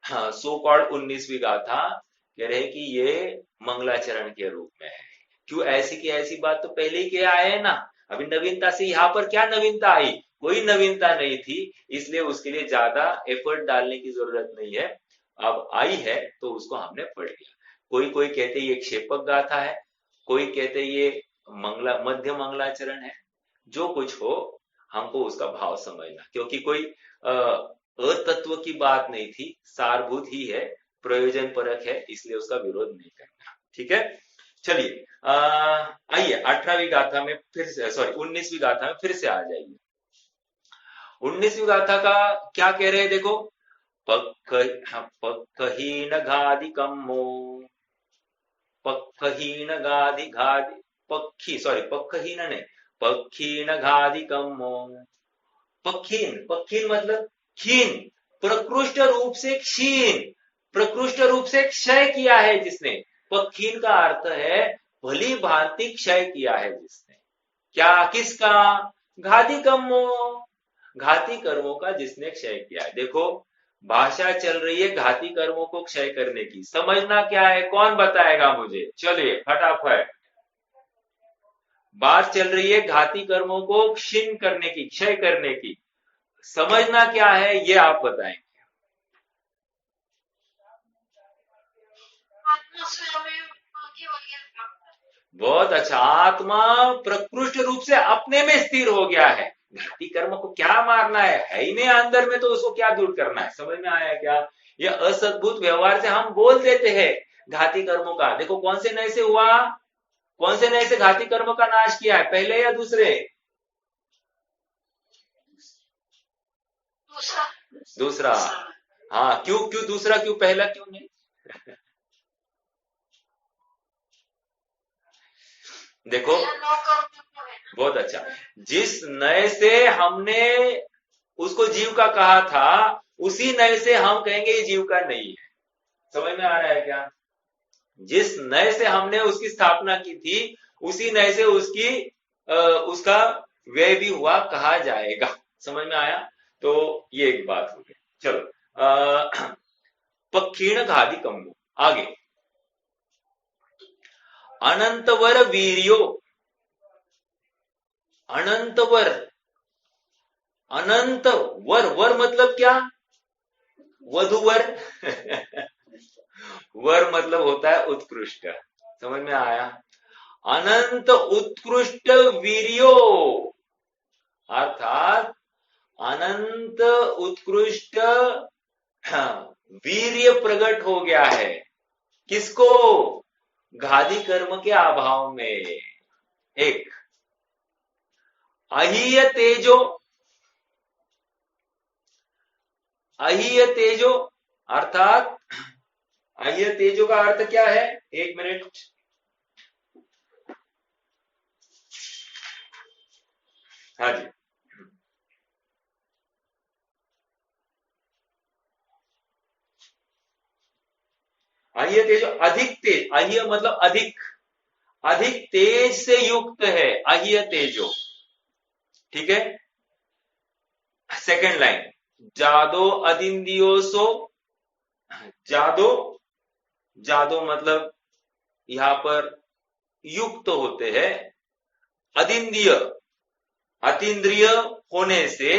हाँ, सो कॉल्ड 19वीं गाथा, कह रहे कि ये मंगलाचरण के रूप में है। क्यों? ऐसी की ऐसी बात तो पहले ही क्या आए है ना, अभी नवीनता से यहाँ पर क्या नवीनता आई? कोई नवीनता नहीं थी, इसलिए उसके लिए ज्यादा एफर्ट डालने की जरूरत नहीं है। अब आई है तो उसको हमने पढ़ लिया। कोई कोई कहते ये क्षेपक गाथा है, कोई कहते ये मध्य मंगलाचरण है। जो कुछ हो, हमको उसका भाव समझना, क्योंकि कोई अतत्व की बात नहीं थी, सारभूत ही है, प्रयोजन परक है, इसलिए उसका विरोध नहीं करना। ठीक है, चलिए आइए 18वीं गाथा में फिर से, सॉरी 19वीं गाथा में फिर से आ जाइए। 19वीं गाथा का क्या कह रहे हैं देखो, पक्कहीन घादिकम्मो, पक्कहीन गादि घादि पक्षी, सॉरी पक्कहीन नहीं, पक्षीन घादिकम्मो। पक्षीन, पक्षीन मतलब क्षीण, प्रकृष्ट रूप से क्षीण, प्रकृष्ट रूप से क्षय किया है जिसने। पक्षीन का अर्थ है भली भांति क्षय किया है जिसने। क्या? किसका? घाती कर्मों, घाती कर्मों का जिसने क्षय किया है। देखो, भाषा चल रही है घाती कर्मों को क्षय करने की, समझना क्या है? कौन बताएगा मुझे? चलिए फटाफट। बात चल रही है घाती कर्मों को क्षीण करने की, क्षय करने की, समझना क्या है ये आप बताएंगे। आत्मस्वयमेव बहुत अच्छा। आत्मा प्रकृष्ट रूप से अपने में स्थिर हो गया है, घाती कर्म को क्या मारना है ही नहीं अंदर में, तो उसको क्या दूर करना है। समझ में आया क्या? ये असद्भुत व्यवहार से हम बोल देते हैं घाती कर्मों का। देखो कौन से नए से हुआ, कौन से नए से घाती कर्म का नाश किया है, पहले या दूसरे? दूसरा। हाँ, क्यों क्यों दूसरा, क्यों पहला क्यों नहीं? देखो बहुत अच्छा, जिस नए से हमने उसको जीव का कहा था, उसी नए से हम कहेंगे ये जीव का नहीं है। समझ में आ रहा है क्या? जिस नए से हमने उसकी स्थापना की थी, उसी नए से उसका व्यय भी हुआ कहा जाएगा। समझ में आया? तो ये एक बात हो गई। चलो, पक्षीण घाती कम्बु। आगे, अनंतवर वीर्यो। अनंतवर, अनंत वर, वर मतलब क्या? वधुवर। वर मतलब होता है उत्कृष्ट। समझ में आया? अनंत उत्कृष्ट वीर्यो, अर्थात अनंत उत्कृष्ट वीर्य प्रकट हो गया है। किसको? घाती कर्म के अभाव में। एक, अहीय तेजो। अहीय तेजो अर्थात, अहीय तेजो का अर्थ क्या है? एक मिनट। हाँ जी, अहीय तेजो अधिक तेज, अहीय मतलब अधिक, अधिक तेज से युक्त है अहीय तेजो। ठीक है। सेकंड लाइन, जादो अदिंदियोसो। जादो, जादो मतलब यहां पर युक्त होते हैं। अदिंद्रिय, अतीन्द्रिय होने से,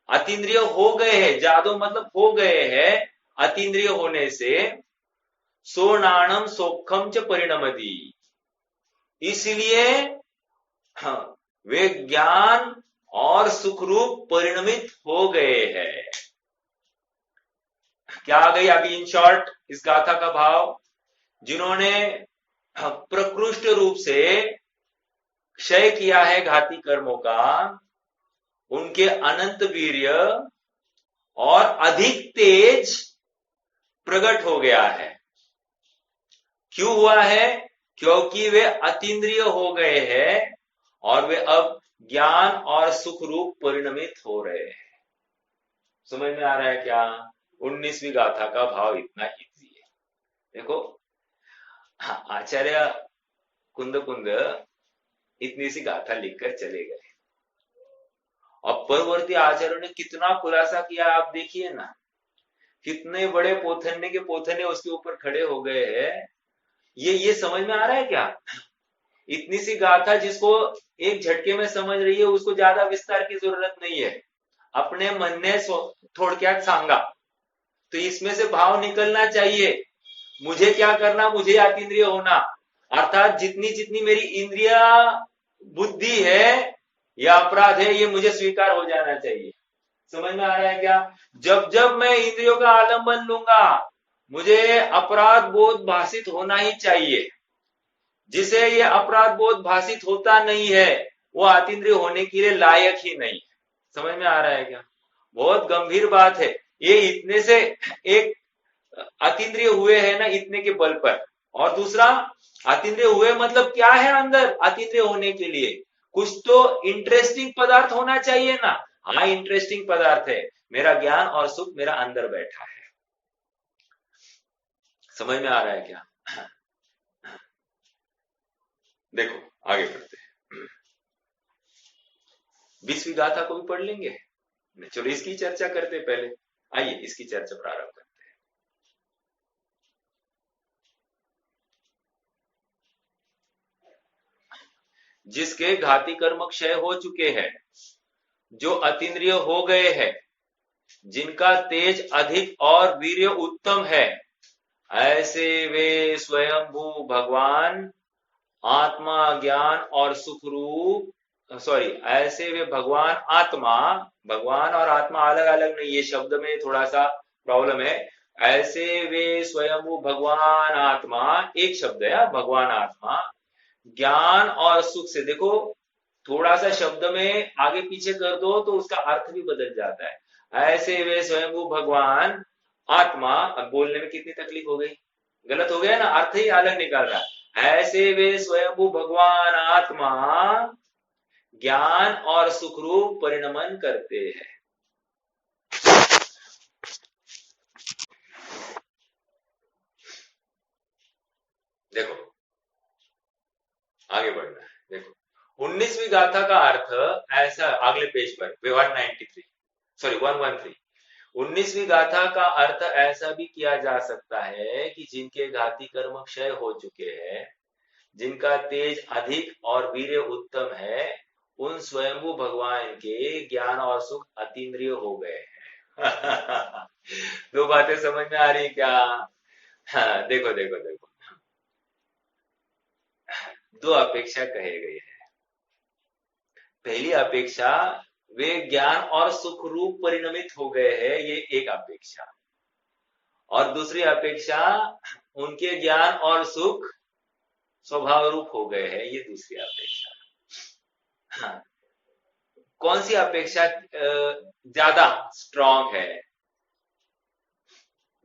अतीन्द्रिय हो गए हैं, जादो मतलब हो गए हैं, अतीन्द्रिय होने से सोनाणम सोखम च परिणमति। इसलिए हाँ, वे ज्ञान और सुखरूप परिणमित हो गए हैं। क्या आ गई अभी इन शॉर्ट इस गाथा का भाव? जिन्होंने प्रकृष्ट रूप से क्षय किया है घाती कर्मों का, उनके अनंत वीर्य और अधिक तेज प्रकट हो गया है। क्यों हुआ है? क्योंकि वे अतीन्द्रिय हो गए हैं और वे अब ज्ञान और सुख रूप परिणमित हो रहे हैं। समझ में आ रहा है क्या? 19वीं गाथा का भाव इतना इजी है। देखो, आचार्य कुंद कुंद इतनी सी गाथा लिखकर चले गए, और परवर्ती आचार्यों ने कितना खुलासा किया आप देखिए ना। कितने बड़े पोथन्य के पोथन्य उसके ऊपर खड़े हो गए हैं। ये समझ में आ रहा है क्या? इतनी सी गाथा जिसको एक झटके में समझ रही है, उसको ज्यादा विस्तार की जरूरत नहीं है। अपने मन ने थोड़क्यात सांगा, तो इसमें से भाव निकलना चाहिए, मुझे क्या करना, मुझे अतीन्द्रिय होना। अर्थात जितनी जितनी मेरी इंद्रिया बुद्धि है या अपराध है, ये मुझे स्वीकार हो जाना चाहिए। समझ में आ रहा है क्या? जब जब मैं इंद्रियों का आलंबन लूंगा, मुझे अपराध बोध भाषित होना ही चाहिए। जिसे ये अपराध बोध भाषित होता नहीं है, वो अतीन्द्रिय होने के लिए लायक ही नहीं। समझ में आ रहा है क्या? बहुत गंभीर बात है ये। इतने से एक अतीन्द्रिय हुए हैं ना, इतने के बल पर। और दूसरा, अतीन्द्रिय हुए मतलब क्या है? अंदर अतीन्द्रिय होने के लिए कुछ तो इंटरेस्टिंग पदार्थ होना चाहिए ना। हाँ, इंटरेस्टिंग पदार्थ है, मेरा ज्ञान और सुख मेरा अंदर बैठा है। समझ में आ रहा है क्या? देखो आगे बढ़ते हैं, 20वीं गाथा को भी पढ़ लेंगे। चलो इसकी चर्चा करते पहले। आइए इसकी चर्चा प्रारंभ करते। जिसके घाती कर्म क्षय हो चुके हैं, जो अतीन्द्रिय हो गए हैं, जिनका तेज अधिक और वीर्य उत्तम है, ऐसे वे स्वयंभू भगवान आत्मा ज्ञान और सुख रूप, सॉरी, ऐसे वे भगवान आत्मा, भगवान और आत्मा अलग अलग नहीं, ये शब्द में थोड़ा सा प्रॉब्लम है। ऐसे वे स्वयं भगवान आत्मा, एक शब्द है भगवान आत्मा, ज्ञान और सुख से, देखो थोड़ा सा शब्द में आगे पीछे कर दो तो उसका अर्थ भी बदल जाता है। ऐसे वे स्वयं भगवान आत्मा, अब बोलने में कितनी तकलीफ हो गई, गलत हो गया ना, अर्थ ही अलग निकाल रहा है। ऐसे वे स्वयं भगवान आत्मा ज्ञान और सुख रूप परिणमन करते हैं। देखो आगे बढ़ना है, देखो 19वीं गाथा का अर्थ ऐसा, अगले पेज पर 193, सॉरी 113, 19वीं गाथा का अर्थ ऐसा भी किया जा सकता है कि जिनके घाती कर्म क्षय हो चुके हैं, जिनका तेज अधिक और वीर्य उत्तम है, उन स्वयंभू भगवान के ज्ञान और सुख अतीन्द्रिय हो गए हैं। दो बातें समझ में आ रही क्या? हाँ, देखो देखो देखो, दो अपेक्षा कहे गए हैं। पहली अपेक्षा, वे ज्ञान और सुख रूप परिणमित हो गए हैं, ये एक अपेक्षा। और दूसरी अपेक्षा, उनके ज्ञान और सुख स्वभाव रूप हो गए हैं, ये दूसरी अपेक्षा। हाँ, कौन सी अपेक्षा ज्यादा स्ट्रांग है?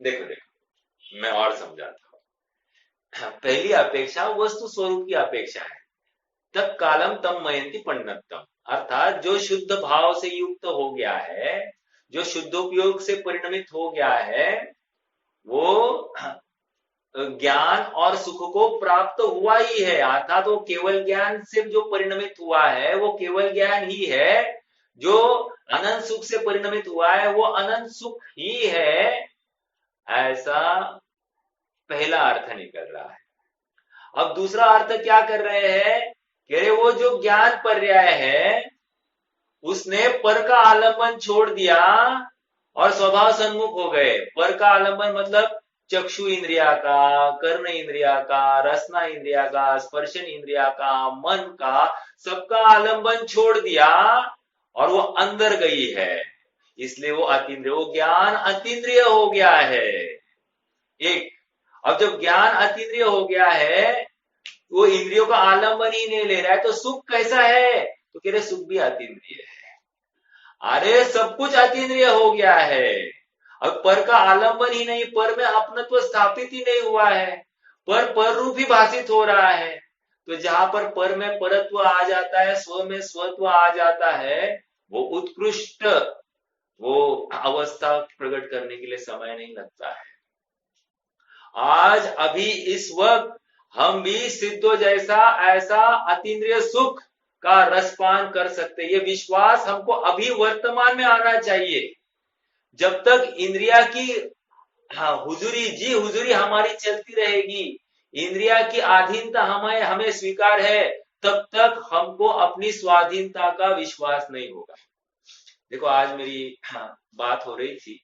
देखो देखो, मैं और समझाता हूं। पहली अपेक्षा वस्तु स्वरूप की अपेक्षा है, तब कालम तम मयंती पंडितम, अर्थात जो शुद्ध भाव से युक्त हो गया है, जो शुद्धोपयोग से परिणमित हो गया है, वो ज्ञान और सुख को प्राप्त हुआ ही है, अर्थात वो केवल ज्ञान से जो परिणमित हुआ है वो केवल ज्ञान ही है, जो अनंत सुख से परिणमित हुआ है वो अनंत सुख ही है, ऐसा पहला अर्थ निकल रहा है। अब दूसरा अर्थ क्या कर रहे हैं, कह रहे वो जो ज्ञान पर्याय है उसने पर का आलंबन छोड़ दिया और स्वभाव सन्मुख हो गए। पर का आलंबन मतलब चक्षु इंद्रिया का, कर्ण इंद्रिया का, रसना इंद्रिया का, स्पर्शन इंद्रिया का, मन का, सबका आलंबन छोड़ दिया और वो अंदर गई है, इसलिए वो अतीन्द्रिय, वो ज्ञान अतीन्द्रिय हो गया है। एक, अब जब ज्ञान अतीन्द्रिय हो गया है, वो इंद्रियों का आलंबन ही नहीं ले रहा है, तो सुख कैसा है? तो कह रहे सुख भी अतीन्द्रिय है। अरे सब कुछ अतीन्द्रिय हो गया है, अब पर का आलंबन ही नहीं, पर में अपनत्व स्थापित ही नहीं हुआ है, पर रूप ही भाषित हो रहा है। तो जहां पर में परत्व आ जाता है, स्व में स्वत्व आ जाता है, वो उत्कृष्ट, वो अवस्था प्रकट करने के लिए समय नहीं लगता है। आज अभी इस वक्त हम भी सिद्धो जैसा ऐसा अतीन्द्रिय सुख का रसपान कर सकते, ये विश्वास हमको अभी वर्तमान में आना चाहिए। जब तक इंद्रिया की हुजूरी, जी हुजूरी हमारी चलती रहेगी, इंद्रिया की अधीनता हमें स्वीकार है, तब तक हमको अपनी स्वाधीनता का विश्वास नहीं होगा। देखो आज मेरी बात हो रही थी,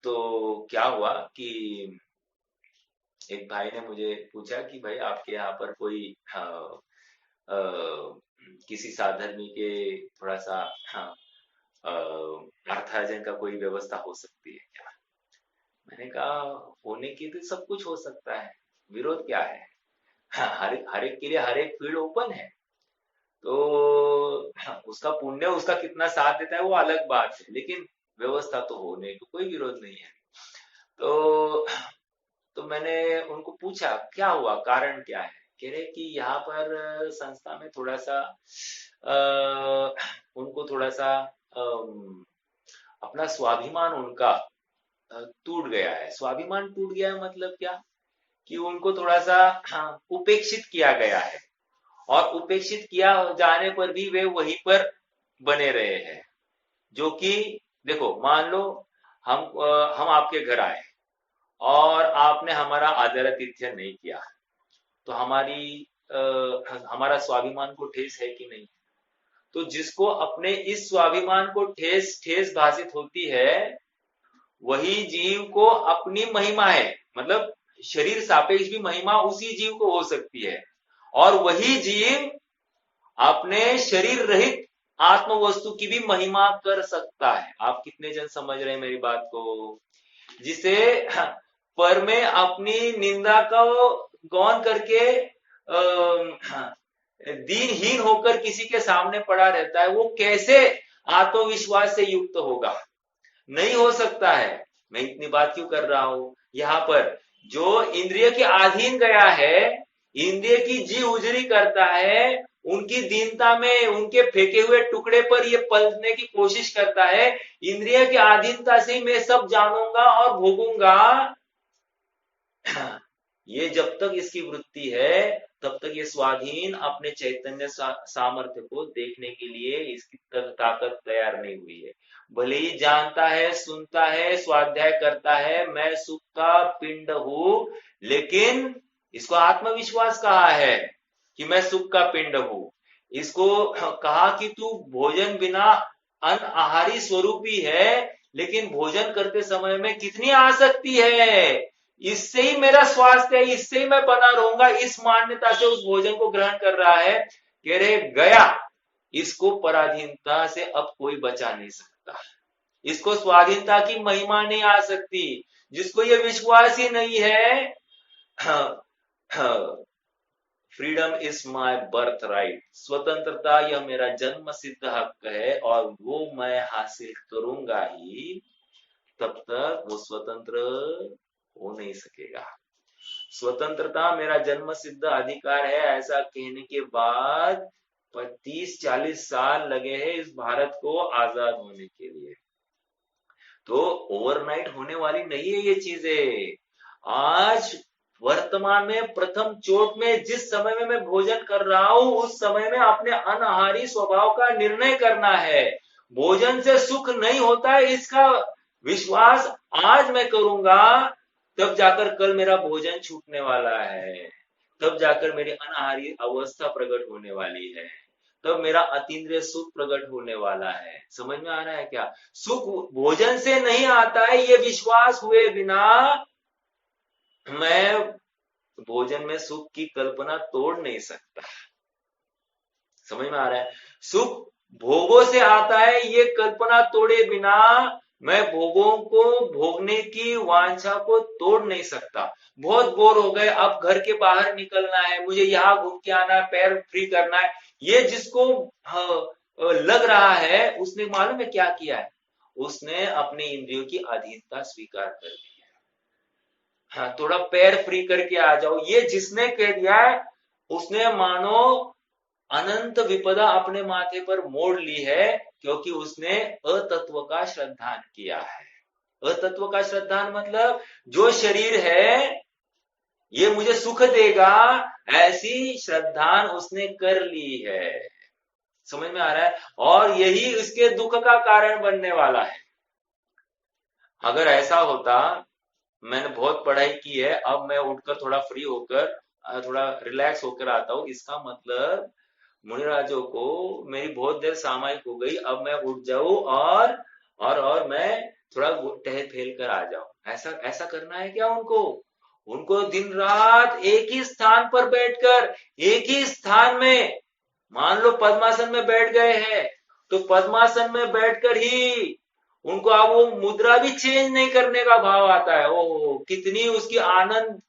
तो क्या हुआ कि एक भाई ने मुझे पूछा कि भाई आपके यहाँ पर कोई किसी साधर्मी के थोड़ा सा अर्थार्जन का कोई व्यवस्था हो सकती है क्या? मैंने कहा होने की तो सब कुछ हो सकता है, विरोध क्या है? हर एक के लिए हर एक फील्ड ओपन है, तो उसका पुण्य उसका कितना साथ देता है वो अलग बात है, लेकिन व्यवस्था तो होने को कोई विरोध नहीं है। तो मैंने उनको पूछा क्या हुआ, कारण क्या है? कह रहे कि यहाँ पर संस्था में थोड़ा सा उनको थोड़ा सा अपना स्वाभिमान उनका टूट गया है। स्वाभिमान टूट गया है मतलब क्या, कि उनको थोड़ा सा उपेक्षित किया गया है, और उपेक्षित किया जाने पर भी वे वहीं पर बने रहे हैं। जो कि देखो मान लो हम आपके घर आए और आपने हमारा आदर आतिथ्य नहीं किया, तो हमारा स्वाभिमान को ठेस है कि नहीं? तो जिसको अपने इस स्वाभिमान को ठेस ठेस भाषित होती है, वही जीव को अपनी महिमा है, मतलब शरीर सापेक्ष भी महिमा उसी जीव को हो सकती है, और वही जीव अपने शरीर रहित आत्म वस्तु की भी महिमा कर सकता है। आप कितने जन समझ रहे हैं मेरी बात को? जिसे पर में अपनी निंदा को गौन करके दीनहीन होकर किसी के सामने पड़ा रहता है, वो कैसे आत्मविश्वास से युक्त होगा? नहीं हो सकता है। मैं इतनी बात क्यों कर रहा हूं? यहां पर जो इंद्रिय के अधीन गया है, इंद्रिय की जी उजरी करता है, उनकी दीनता में उनके फेंके हुए टुकड़े पर ये पलटने की कोशिश करता है, इंद्रिय की अधीनता से ही मैं सब जानूंगा और भोगूंगा। ये जब तक इसकी वृत्ति है, तब तक ये स्वाधीन अपने चैतन्य सामर्थ्य को देखने के लिए इसकी ताकत तैयार नहीं हुई है। भले ही जानता है, सुनता है, स्वाध्याय करता है, मैं सुख का पिंड हूं, लेकिन इसको आत्मविश्वास कहा है कि मैं सुख का पिंड हूं। इसको कहा कि तू भोजन बिना अन्न आहारी स्वरूपी है, लेकिन भोजन करते समय में कितनी आसक्ति है, इससे ही मेरा स्वास्थ्य है, इससे ही मैं बना रहूंगा, इस मान्यता से उस भोजन को ग्रहण कर रहा है। कह रहे गया, इसको पराधीनता से अब कोई बचा नहीं सकता, इसको स्वाधीनता की महिमा नहीं आ सकती। जिसको ये विश्वास ही नहीं है, freedom is my birth right, स्वतंत्रता यह मेरा जन्म सिद्ध हक है और वो मैं हासिल करूंगा ही, तब तक वो स्वतंत्र हो नहीं सकेगा। स्वतंत्रता मेरा जन्म सिद्ध अधिकार है, ऐसा कहने के बाद 30-40 साल लगे हैं इस भारत को आजाद होने के लिए। तो ओवरनाइट होने वाली नहीं है ये चीजें। आज वर्तमान में प्रथम चोट में जिस समय में मैं भोजन कर रहा हूं, उस समय में अपने अनाहारी स्वभाव का निर्णय करना है। भोजन से सुख नहीं होता है, इसका विश्वास आज मैं करूंगा, तब जाकर कल मेरा भोजन छूटने वाला है, तब जाकर मेरी अनाहारी अवस्था प्रकट होने वाली है, तब मेरा अतीन्द्रिय सुख प्रकट होने वाला है। समझ में आ रहा है क्या? सुख भोजन से नहीं आता है, ये विश्वास हुए बिना मैं भोजन में सुख की कल्पना तोड़ नहीं सकता। समझ में आ रहा है? सुख भोगों से आता है, ये कल्पना तोड़े बिना मैं भोगों को भोगने की वांछा को तोड़ नहीं सकता। बहुत बोर हो गए, अब घर के बाहर निकलना है, मुझे यहाँ घूम के आना है, पैर फ्री करना है, ये जिसको लग रहा है, उसने मालूम है क्या किया है? उसने अपने इंद्रियों की अधीनता स्वीकार कर ली। हाँ, थोड़ा पैर फ्री करके आ जाओ, ये जिसने कह दिया है, उसने मानो अनंत विपदा अपने माथे पर मोड़ ली है, क्योंकि उसने अतत्व का श्रद्धान किया है। अतत्व का श्रद्धान मतलब जो शरीर है ये मुझे सुख देगा, ऐसी श्रद्धान उसने कर ली है। समझ में आ रहा है? और यही इसके दुख का कारण बनने वाला है। अगर ऐसा होता, मैंने बहुत पढ़ाई की है, अब मैं उठकर थोड़ा फ्री होकर थोड़ा रिलैक्स होकर आता हूं, इसका मतलब मुनिराजों को मेरी बहुत देर सामायिक हो गई, अब मैं उठ जाऊं और मैं थोड़ा टहल फैल कर आ जाऊं। ऐसा ऐसा करना है क्या उनको? उनको दिन रात एक ही स्थान पर बैठकर, एक ही स्थान में, मान लो पद्मासन में बैठ गए हैं, तो पद्मासन में बैठकर ही उनको अब वो मुद्रा भी चेंज नहीं करने का भाव आता है। ओ कितनी उसकी आनंद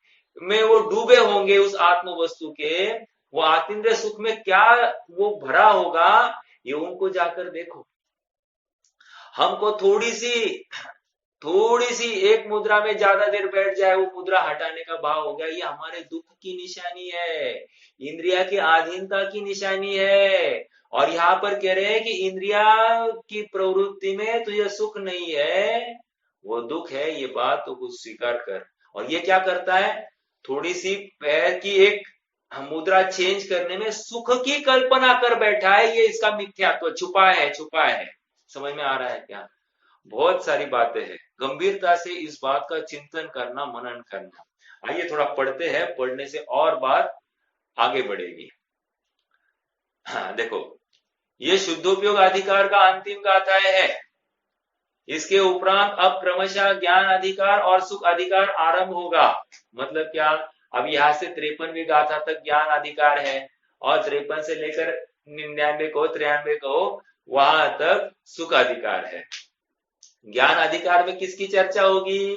में वो डूबे होंगे उस आत्म वस्तु के, वो आतीन्द्रिय सुख में क्या वो भरा होगा, ये उनको जाकर देखो। हमको थोड़ी सी एक मुद्रा में ज्यादा देर बैठ जाए, वो मुद्रा हटाने का भाव हो गया, ये हमारे दुख की निशानी है, इंद्रिया की अधीनता की निशानी है। और यहाँ पर कह रहे हैं कि इंद्रिया की प्रवृत्ति में तुझे सुख नहीं है, वो दुख है, ये बात तो कुछ स्वीकार कर। और ये क्या करता है? थोड़ी सी पैर की एक मुद्रा चेंज करने में सुख की कल्पना कर बैठा है, ये इसका मिथ्यात्व छुपा है। समझ में आ रहा है क्या? बहुत सारी बातें हैं, गंभीरता से इस बात का चिंतन करना, मनन करना। आइए थोड़ा पढ़ते हैं, पढ़ने से और बात आगे बढ़ेगी। हाँ देखो, ये शुद्धोपयोग अधिकार का अंतिम गाथा है। इसके उपरांत अब क्रमशः ज्ञान अधिकार और सुख अधिकार आरंभ होगा। मतलब क्या, अब यहाँ से 53वीं गाथा तक ज्ञान अधिकार है और 53 से लेकर 99 को 93 को वहां तक सुख अधिकार है। ज्ञान अधिकार में किसकी चर्चा होगी?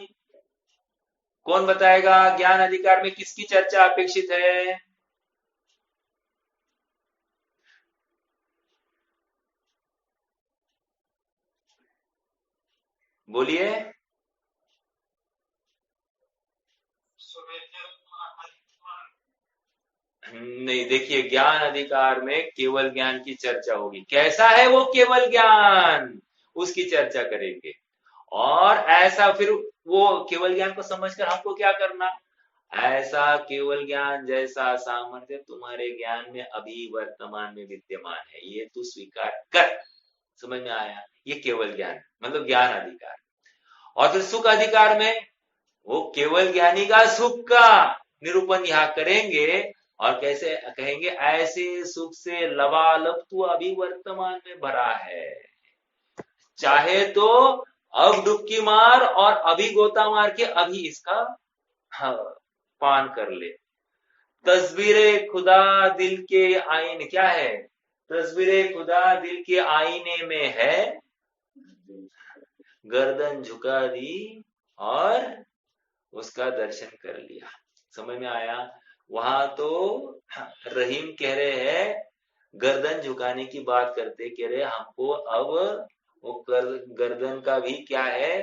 कौन बताएगा? ज्ञान अधिकार में किसकी चर्चा अपेक्षित है? बोलिए। नहीं, देखिए, ज्ञान अधिकार में केवल ज्ञान की चर्चा होगी। कैसा है वो केवल ज्ञान, उसकी चर्चा करेंगे। और ऐसा फिर वो केवल ज्ञान को समझकर हमको क्या करना? ऐसा केवल ज्ञान जैसा सामर्थ्य तुम्हारे ज्ञान में अभी वर्तमान में विद्यमान है, ये तू स्वीकार कर। समझ में आया? ये केवल ज्ञान मतलब ज्ञान अधिकार। और फिर सुख अधिकार में वो केवल ज्ञानी का सुख का निरूपण यहाँ करेंगे और कैसे कहेंगे? ऐसे सुख से लबालब तू अभी वर्तमान में भरा है, चाहे तो अब डुबकी मार और अभी गोता मार के अभी इसका पान कर ले। तस्वीरे खुदा दिल के आईने, क्या है? तस्वीरे खुदा दिल के आईने में है, गर्दन झुका दी और उसका दर्शन कर लिया। समझ में आया? वहां तो रहीम कह रहे हैं, गर्दन झुकाने की बात करते, कह रहे हमको अब वो गर्दन का भी क्या है,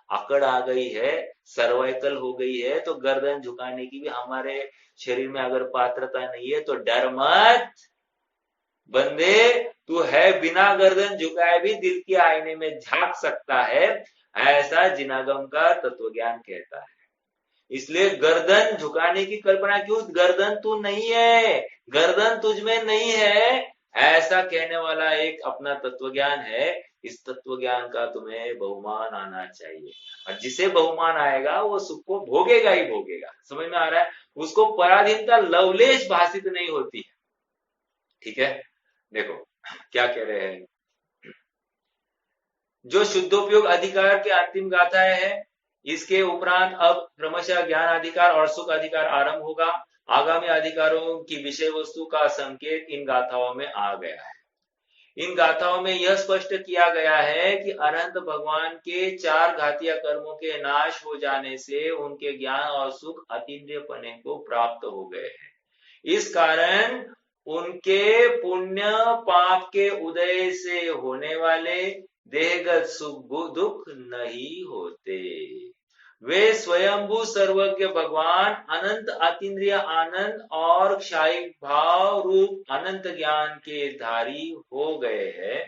अकड़ आ गई है, सर्वाइकल हो गई है, तो गर्दन झुकाने की भी हमारे शरीर में अगर पात्रता नहीं है तो डर मत बंदे, तू है बिना गर्दन झुकाए भी दिल के आईने में झांक सकता है, ऐसा जिनागम का तत्व ज्ञान कहता है। इसलिए गर्दन झुकाने की कल्पना क्यों? गर्दन तू नहीं है, गर्दन तुझ में नहीं है, ऐसा कहने वाला एक अपना तत्व ज्ञान है। इस तत्व ज्ञान का तुम्हें बहुमान आना चाहिए, और जिसे बहुमान आएगा वो सुख को भोगेगा ही भोगेगा। समझ में आ रहा है? उसको पराधीनता लवलेश भाषित नहीं होती है। ठीक है, देखो क्या कह रहे हैं। जो शुद्धोपयोग अधिकार के अंतिम गाथाएं है, इसके उपरांत अब क्रमशः ज्ञान अधिकार और सुख अधिकार आरंभ होगा। आगामी अधिकारों की विषय वस्तु का संकेत इन गाथाओं में आ गया है। इन गाथाओं में यह स्पष्ट किया गया है कि अनंत भगवान के 4 घातीय कर्मों के नाश हो जाने से उनके ज्ञान और सुख अतीन्द्रिय पने को प्राप्त हो गए हैं। इस कारण उनके पुण्य पाप के उदय से होने वाले देहगत सुख दुख नहीं होते। वे स्वयंभू सर्वज्ञ भगवान अनंत अतीन्द्रिय आनंद और क्षायिक भाव रूप अनंत ज्ञान के धारी हो गए हैं।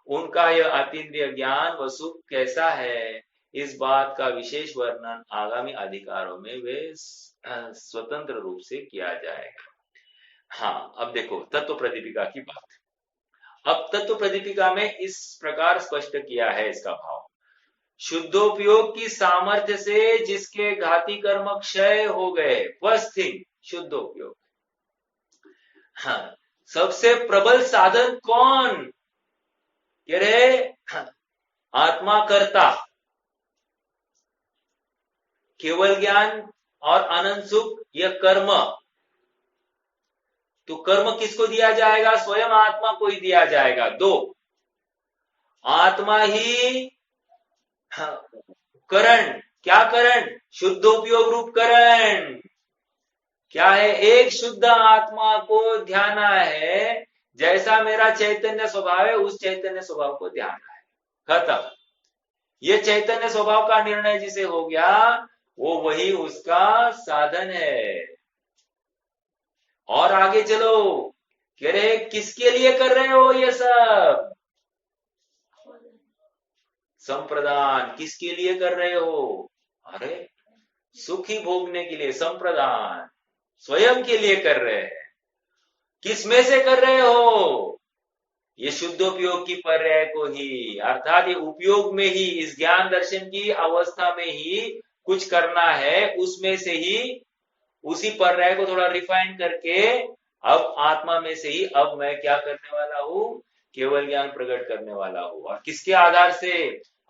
उनका यह अतीन्द्रिय ज्ञान व सुख कैसा है, इस बात का विशेष वर्णन आगामी अधिकारों में वे स्वतंत्र रूप से किया जाएगा। हाँ, अब देखो तत्व प्रदीपिका की बात। अब तत्व प्रदीपिका में इस प्रकार स्पष्ट किया है इसका भाव। शुद्धोपयोग की सामर्थ्य से जिसके घाती कर्म क्षय हो गए, फर्स्ट थिंग शुद्धोपयोग। हाँ, सबसे प्रबल साधन कौन? कह रहे आत्मा कर्ता, केवल ज्ञान और अनंत सुख, यह कर्म। तो कर्म किसको दिया जाएगा? स्वयं आत्मा को ही दिया जाएगा। 2, आत्मा ही करण। क्या करण? शुद्धोपयोग रूप करण। क्या है? एक शुद्ध आत्मा को ध्याना है, जैसा मेरा चैतन्य स्वभाव है उस चैतन्य स्वभाव को ध्याना है, खत्म। ये चैतन्य स्वभाव का निर्णय जिसे हो गया, वो वही उसका साधन है। और आगे चलो, कह रहे किसके लिए कर रहे हो ये सब? संप्रदान। किसके लिए कर रहे हो? अरे सुखी भोगने के लिए। संप्रदान स्वयं के लिए कर रहे हैं। किस में से कर रहे हो? ये शुद्धोपयोग की पर्याय को ही, अर्थात ये उपयोग में ही, इस ज्ञान दर्शन की अवस्था में ही कुछ करना है, उसमें से ही उसी पर्याय को थोड़ा रिफाइन करके अब आत्मा में से ही अब मैं क्या करने वाला हूं? केवल ज्ञान प्रकट करने वाला हूं। और किसके आधार से?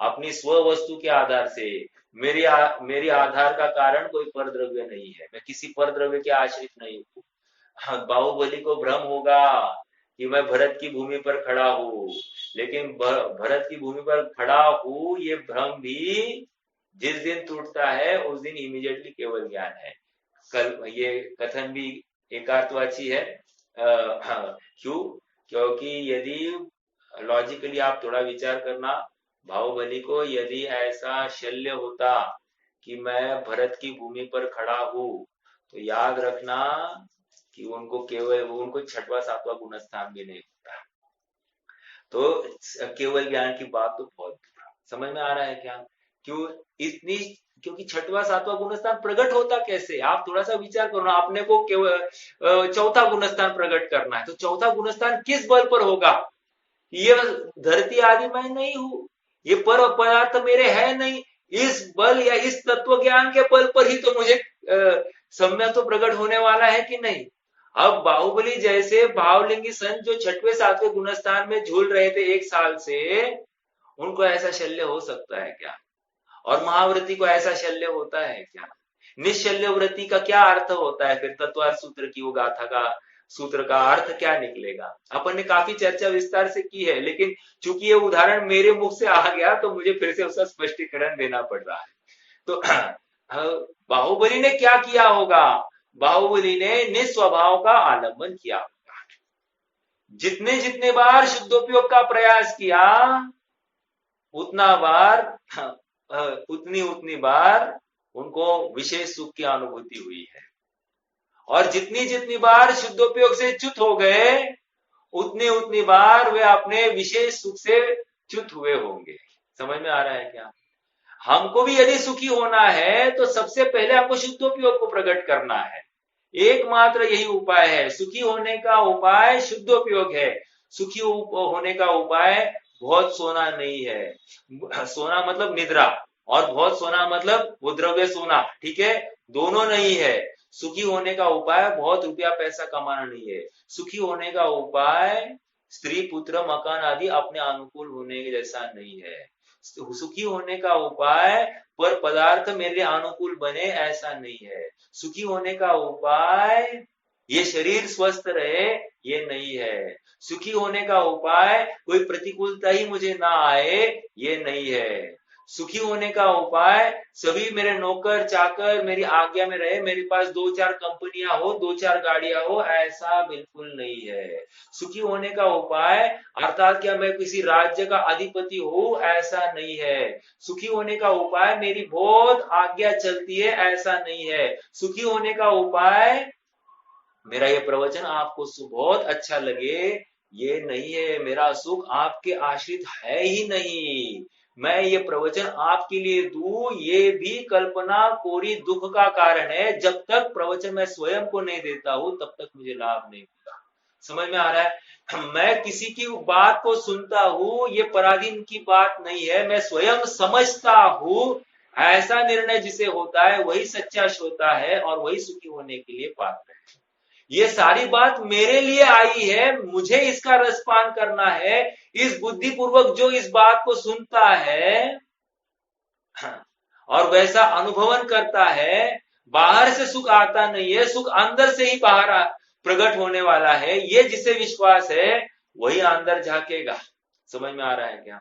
अपनी स्व वस्तु के आधार से। मेरी आधार का कारण कोई पर द्रव्य नहीं है, मैं किसी पर द्रव्य के आश्रित नहीं हूँ। हाँ, बाहुबली को भ्रम होगा कि मैं भरत की भूमि पर खड़ा हूँ, लेकिन भरत की भूमि पर खड़ा हूँ ये भ्रम भी जिस दिन टूटता है उस दिन इमीडिएटली केवल ज्ञान है। कल ये कथन भी एकार्थवाची है। हाँ, क्यों? क्योंकि यदि लॉजिकली आप थोड़ा विचार करना, बाहुबली को यदि ऐसा शल्य होता कि मैं भरत की भूमि पर खड़ा हूँ, तो याद रखना कि उनको केवल उनको छठवां सातवां गुणस्थान भी नहीं होता। तो केवल ज्ञान की बात तो बहुत समझ में आ रहा है क्या? क्यों इतनी? क्योंकि छठवां सातवां गुणस्थान प्रकट होता कैसे? आप थोड़ा सा विचार करो ना। आपने को केवल चौथा गुणस्थान प्रकट करना है, तो चौथा गुणस्थान किस बल पर होगा? ये धरती आदि मैं नहीं हूं, ये पर पदार्थ मेरे है नहीं। इस बल या इस तत्व ज्ञान के बल पर ही तो मुझे सम्यक तो प्रकट होने वाला है कि नहीं? अब बाहुबली जैसे भावलिंगी संत जो छठवें सातवें गुणस्थान में झूल रहे थे 1 साल से, उनको ऐसा शल्य हो सकता है क्या? और महाव्रती को ऐसा शल्य होता है क्या? निशल्य व्रति का क्या अर्थ होता है? फिर तत्वार्थ सूत्र की वो गाथा का सूत्र का अर्थ क्या निकलेगा? अपन ने काफी चर्चा विस्तार से की है, लेकिन चूंकि ये उदाहरण मेरे मुख से आ गया तो मुझे फिर से उसका स्पष्टीकरण देना पड़ रहा है। तो बाहुबली ने क्या किया होगा? बाहुबली ने निस्वभाव का आलंबन किया होगा। जितने जितने बार शुद्धोपयोग का प्रयास किया, उतना बार उतनी उतनी बार उनको विशेष सुख की अनुभूति हुई है। और जितनी जितनी बार शुद्धोपयोग से च्युत हो गए, उतनी उतनी बार वे अपने विशेष सुख से च्युत हुए होंगे। समझ में आ रहा है क्या? हमको भी यदि सुखी होना है तो सबसे पहले हमको शुद्धोपयोग को प्रकट करना है। एकमात्र यही उपाय है। सुखी होने का उपाय शुद्धोपयोग है। सुखी होने का उपाय बहुत सोना नहीं है। सोना मतलब निद्रा, और बहुत सोना मतलब वो द्रव्य सोना, ठीक है? दोनों नहीं है। सुखी होने का उपाय बहुत रुपया पैसा कमाना नहीं है। सुखी होने का उपाय स्त्री पुत्र मकान आदि अपने अनुकूल होने जैसा नहीं है। सुखी होने का उपाय पर पदार्थ मेरे अनुकूल बने ऐसा नहीं है। सुखी होने का उपाय ये शरीर स्वस्थ रहे ये नहीं है। सुखी होने का उपाय कोई प्रतिकूलता ही मुझे ना आए ये नहीं है। सुखी होने का उपाय सभी मेरे नौकर चाकर मेरी आज्ञा में रहे, मेरे पास 2-4 कंपनियां हो, 2-4 गाड़ियां हो, ऐसा बिल्कुल नहीं है। सुखी होने का उपाय अर्थात क्या मैं किसी राज्य का अधिपति हूं, ऐसा नहीं है। सुखी होने का उपाय मेरी बहुत आज्ञा चलती है, ऐसा नहीं है। सुखी होने का उपाय मेरा ये प्रवचन आपको बहुत अच्छा लगे ये नहीं है। मेरा सुख आपके आश्रित है ही नहीं। मैं ये प्रवचन आपके लिए दूं ये भी कल्पना कोरी दुख का कारण है। जब तक प्रवचन मैं स्वयं को नहीं देता हूं तब तक मुझे लाभ नहीं होगा। समझ में आ रहा है? मैं किसी की बात को सुनता हूं ये पराधीन की बात नहीं है, मैं स्वयं समझता हूं। ऐसा निर्णय जिसे होता है वही सच्चा श्रोता है और वही सुखी होने के लिए पात्र है। ये सारी बात मेरे लिए आई है, मुझे इसका रसपान करना है। इस बुद्धि पूर्वक जो इस बात को सुनता है और वैसा अनुभवन करता है, बाहर से सुख आता नहीं है, सुख अंदर से ही बाहर प्रकट होने वाला है। ये जिसे विश्वास है वही अंदर झांकेगा। समझ में आ रहा है क्या?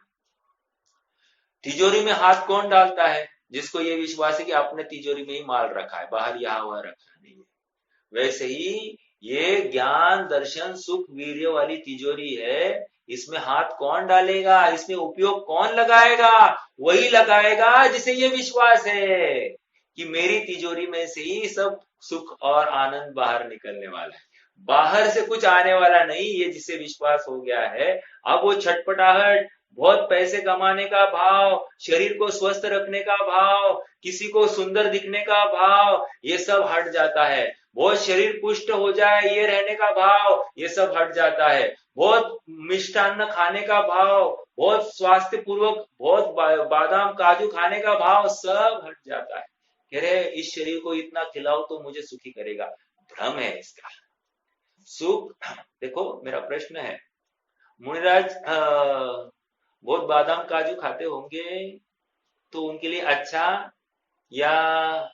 तिजोरी में हाथ कौन डालता है? जिसको ये विश्वास है कि आपने तिजोरी में ही माल रखा है, बाहर यहाँ वहां रखा नहीं है। वैसे ही ये ज्ञान दर्शन सुख वीर्य वाली तिजोरी है, इसमें हाथ कौन डालेगा, इसमें उपयोग कौन लगाएगा? वही लगाएगा जिसे ये विश्वास है कि मेरी तिजोरी में से ही सब सुख और आनंद बाहर निकलने वाला है, बाहर से कुछ आने वाला नहीं। ये जिसे विश्वास हो गया है, अब वो छटपटाहट, बहुत पैसे कमाने का भाव, शरीर को स्वस्थ रखने का भाव, किसी को सुंदर दिखने का भाव, ये सब हट जाता है। बहुत शरीर पुष्ट हो जाए ये रहने का भाव, ये सब हट जाता है। बहुत मिष्टान्न खाने का भाव, बहुत स्वास्थ्य पूर्वक बहुत बादाम काजू खाने का भाव, सब हट जाता है। कह रहे इस शरीर को इतना खिलाओ तो मुझे सुखी करेगा। भ्रम है इसका। सुख देखो, मेरा प्रश्न है मुनिराज, बहुत बादाम काजू खाते होंगे तो उनके लिए अच्छा, या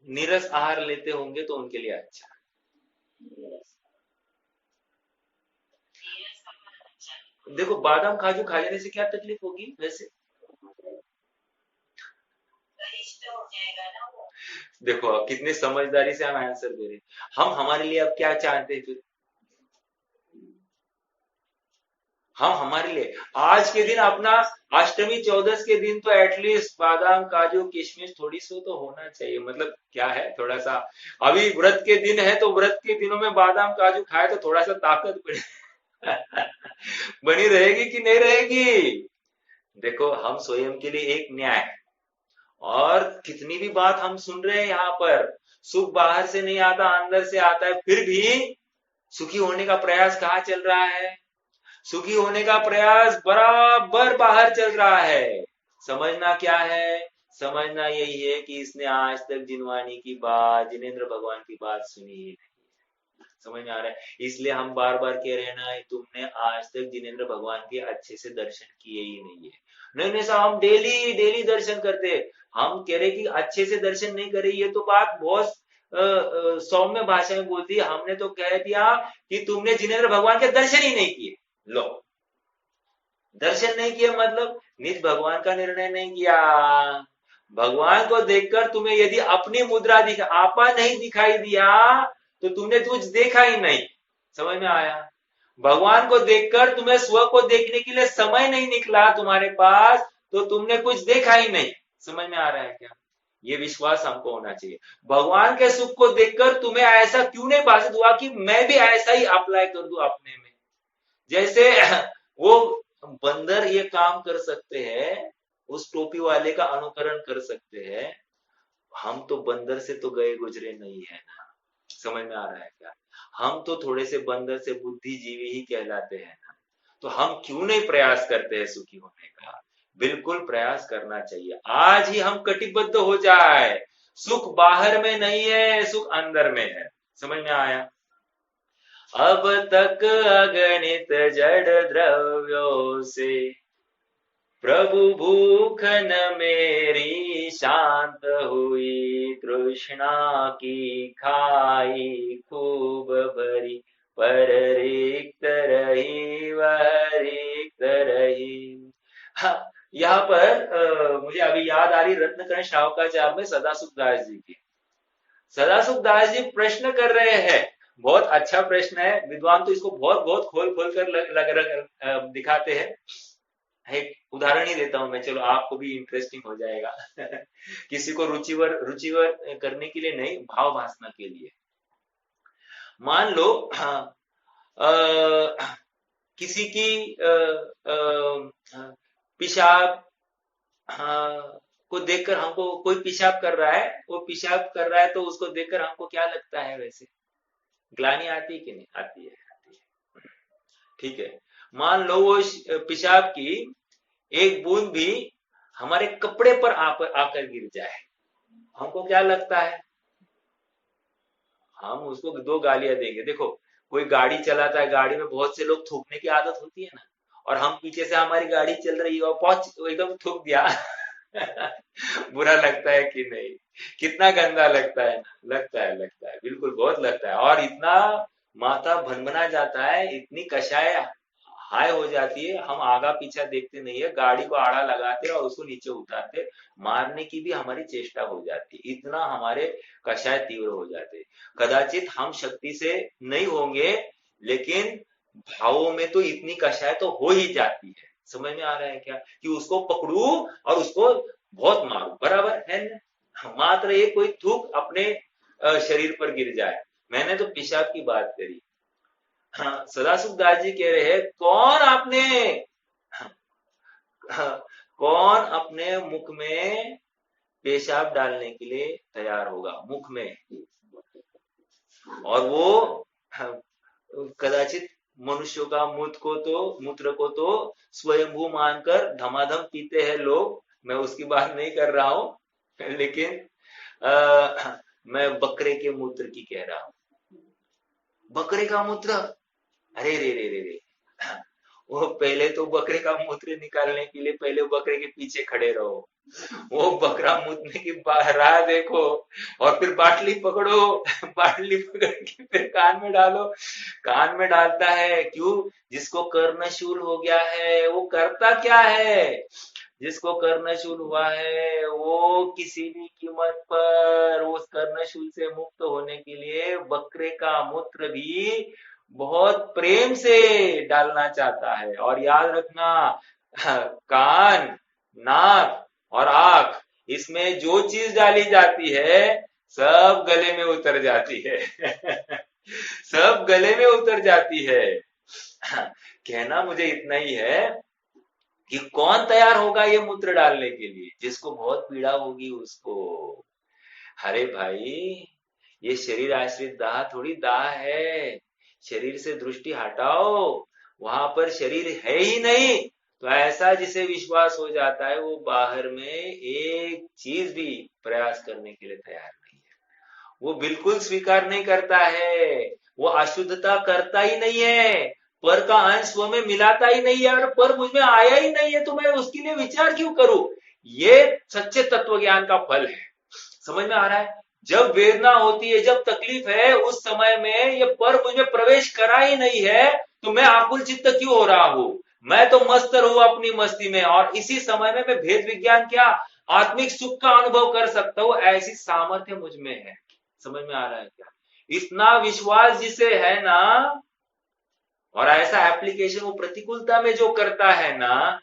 नीरस आहार लेते होंगे तो उनके लिए अच्छा। देखो बादाम काजू खा लेने से क्या तकलीफ होगी वैसे? देखो कितने समझदारी से हम आंसर दे रहे हैं। हम हमारे लिए अब क्या चाहते हैं फिर? हम हमारे लिए आज के दिन अपना अष्टमी चौदस के दिन तो एटलीस्ट बादाम काजू किशमिश थोड़ी सी तो होना चाहिए। मतलब क्या है थोड़ा सा, अभी व्रत के दिन है तो व्रत के दिनों में बादाम काजू खाए तो थोड़ा सा ताकत बनी रहेगी कि नहीं रहेगी? देखो हम स्वयं के लिए एक न्याय, और कितनी भी बात हम सुन रहे हैं यहाँ पर, सुख बाहर से नहीं आता अंदर से आता है, फिर भी सुखी होने का प्रयास कहाँ चल रहा है? सुखी होने का प्रयास बराबर बाहर चल रहा है। समझना क्या है? समझना यही है कि इसने आज तक जिनवानी की बात, जिनेन्द्र भगवान की बात सुनी ही नहीं। समझ में आ रहा है? इसलिए हम बार बार कह रहे हैं ना, तुमने आज तक जिनेन्द्र भगवान के अच्छे से दर्शन किए ही नहीं है। नहीं नहीं साहब हम डेली डेली दर्शन करते हैं। हम कह रहे कि अच्छे से दर्शन नहीं करे, ये तो बात बहुत सौम्य भाषा में बोलती है। हमने तो कह दिया कि तुमने जिनेन्द्र भगवान के दर्शन ही नहीं किए। लो, दर्शन नहीं किए मतलब निज भगवान का निर्णय नहीं किया। भगवान को देखकर तुम्हें यदि अपनी मुद्रा दिखा आपा नहीं दिखाई दिया तो तुमने कुछ देखा ही नहीं। समझ में आया? भगवान को देखकर तुम्हें स्व को देखने के लिए समय नहीं निकला तुम्हारे पास तो तुमने कुछ देखा ही नहीं। समझ में आ रहा है क्या? ये विश्वास हमको होना चाहिए। भगवान के सुख को देखकर तुम्हें ऐसा क्यों नहीं भाषित हुआ कि मैं भी ऐसा ही अप्लाई कर दूं अपने में? जैसे वो बंदर ये काम कर सकते हैं, उस टोपी वाले का अनुकरण कर सकते हैं, हम तो बंदर से तो गए गुजरे नहीं है ना। समझ में आ रहा है क्या? हम तो थोड़े से बंदर से बुद्धिजीवी ही कहलाते हैं ना। तो हम क्यों नहीं प्रयास करते हैं सुखी होने का? बिल्कुल प्रयास करना चाहिए। आज ही हम कटिबद्ध हो जाए। सुख बाहर में नहीं है, सुख अंदर में है। समझ में आया? अब तक अगणित जड़ द्रव्यों से प्रभु भूख न मेरी शांत हुई, तृष्णा की खाई खूब भरी, पर रिक्त रही वह रिक्त रही। हाँ, यहाँ पर मुझे अभी याद आ रही रत्नकरण श्रावकाचार्य में सदासुख दास जी की। सदासुख दास जी प्रश्न कर रहे हैं। बहुत अच्छा प्रश्न है, विद्वान तो इसको बहुत बहुत खोल खोल कर दिखाते हैं। एक उदाहरण ही देता हूं मैं, चलो आपको भी इंटरेस्टिंग हो जाएगा। किसी को रुचिवर रुचिवर करने के लिए नहीं, भाव भासना के लिए। मान लो हाँ, किसी की पेशाब को देखकर हमको, कोई पेशाब कर रहा है, वो पेशाब कर रहा है तो उसको देखकर हमको क्या लगता है वैसे? ग्लानि आती है कि नहीं आती है? आती है। ठीक है, मान लो वो पेशाब की एक बूंद भी हमारे कपड़े पर आकर गिर जाए, हमको क्या लगता है? हम उसको दो गालियां देंगे। देखो कोई गाड़ी चलाता है, गाड़ी में बहुत से लोग थूकने की आदत होती है ना, और हम पीछे से हमारी गाड़ी चल रही है और पहुंच एकदम थूक दिया। बुरा लगता है कि नहीं? कितना गंदा लगता है ना? लगता है बिल्कुल, बहुत लगता है। और इतना माथा भनभना जाता है, इतनी कषाय हाय हो जाती है, हम आगा पीछा देखते नहीं है, गाड़ी को आड़ा लगाते और उसको नीचे उतारते, मारने की भी हमारी चेष्टा हो जाती है, इतना हमारे कषाय तीव्र हो जाते हैं। कदाचित हम शक्ति से नहीं होंगे, लेकिन भावों में तो इतनी कषाय तो हो ही जाती है। समझ में आ रहा है क्या? कि उसको पकड़ू और उसको बहुत मारू, बराबर है ना? मात्र एक कोई थूक अपने शरीर पर गिर जाए। मैंने तो पेशाब की बात करी। हाँ, सदाशिव दास जी कह रहे हैं, कौन अपने मुख में पेशाब डालने के लिए तैयार होगा मुख में? और वो कदाचित मनुष्यों का मूत्र को तो स्वयंभू मानकर धमाधम पीते हैं लोग। मैं उसकी बात नहीं कर रहा हूं, लेकिन मैं बकरे के मूत्र की कह रहा हूं। बकरे का मूत्र, अरे रे रे रे रे, वो पहले तो बकरे का मूत्र निकालने के लिए पहले बकरे के पीछे खड़े रहो, वो बकरा मूतने की राह देखो, और फिर बाटली पकड़ो, बाटली पकड़ के फिर कान में डालो। कान में डालता है क्यों? जिसको कर्णशूल हो गया है वो करता क्या है? जिसको कर्णशूल हुआ है वो किसी भी कीमत पर उस कर्णशूल से मुक्त होने के लिए बकरे का मूत्र भी बहुत प्रेम से डालना चाहता है। और याद रखना, कान, नाक और आंख, इसमें जो चीज डाली जाती है सब गले में उतर जाती है। सब गले में उतर जाती है। कहना मुझे इतना ही है कि कौन तैयार होगा ये मूत्र डालने के लिए? जिसको बहुत पीड़ा होगी उसको। अरे भाई, ये शरीर आश्रित दाह थोड़ी दाह है। शरीर से दृष्टि हटाओ, वहां पर शरीर है ही नहीं। तो ऐसा जिसे विश्वास हो जाता है वो बाहर में एक चीज भी प्रयास करने के लिए तैयार नहीं है। वो बिल्कुल स्वीकार नहीं करता है, वो अशुद्धता करता ही नहीं है, पर का अंश स्व में मिलाता ही नहीं है, और पर मुझ में आया ही नहीं है तो मैं उसके लिए विचार क्यों करूं? ये सच्चे तत्व ज्ञान का फल है। समझ में आ रहा है? जब वेदना होती है, जब तकलीफ है, उस समय में ये पर मुझ में प्रवेश करा ही नहीं है तो मैं आकुल चित्त क्यों हो रहा हूं? मैं तो मस्त रहूं अपनी मस्ती में, और इसी समय में मैं भेद विज्ञान क्या आत्मिक सुख का अनुभव कर सकता हूं, ऐसी सामर्थ्य मुझ में है। समझ में आ रहा है क्या? इतना विश्वास जिसे है ना, और ऐसा एप्लीकेशन वो प्रतिकूलता में जो करता है ना,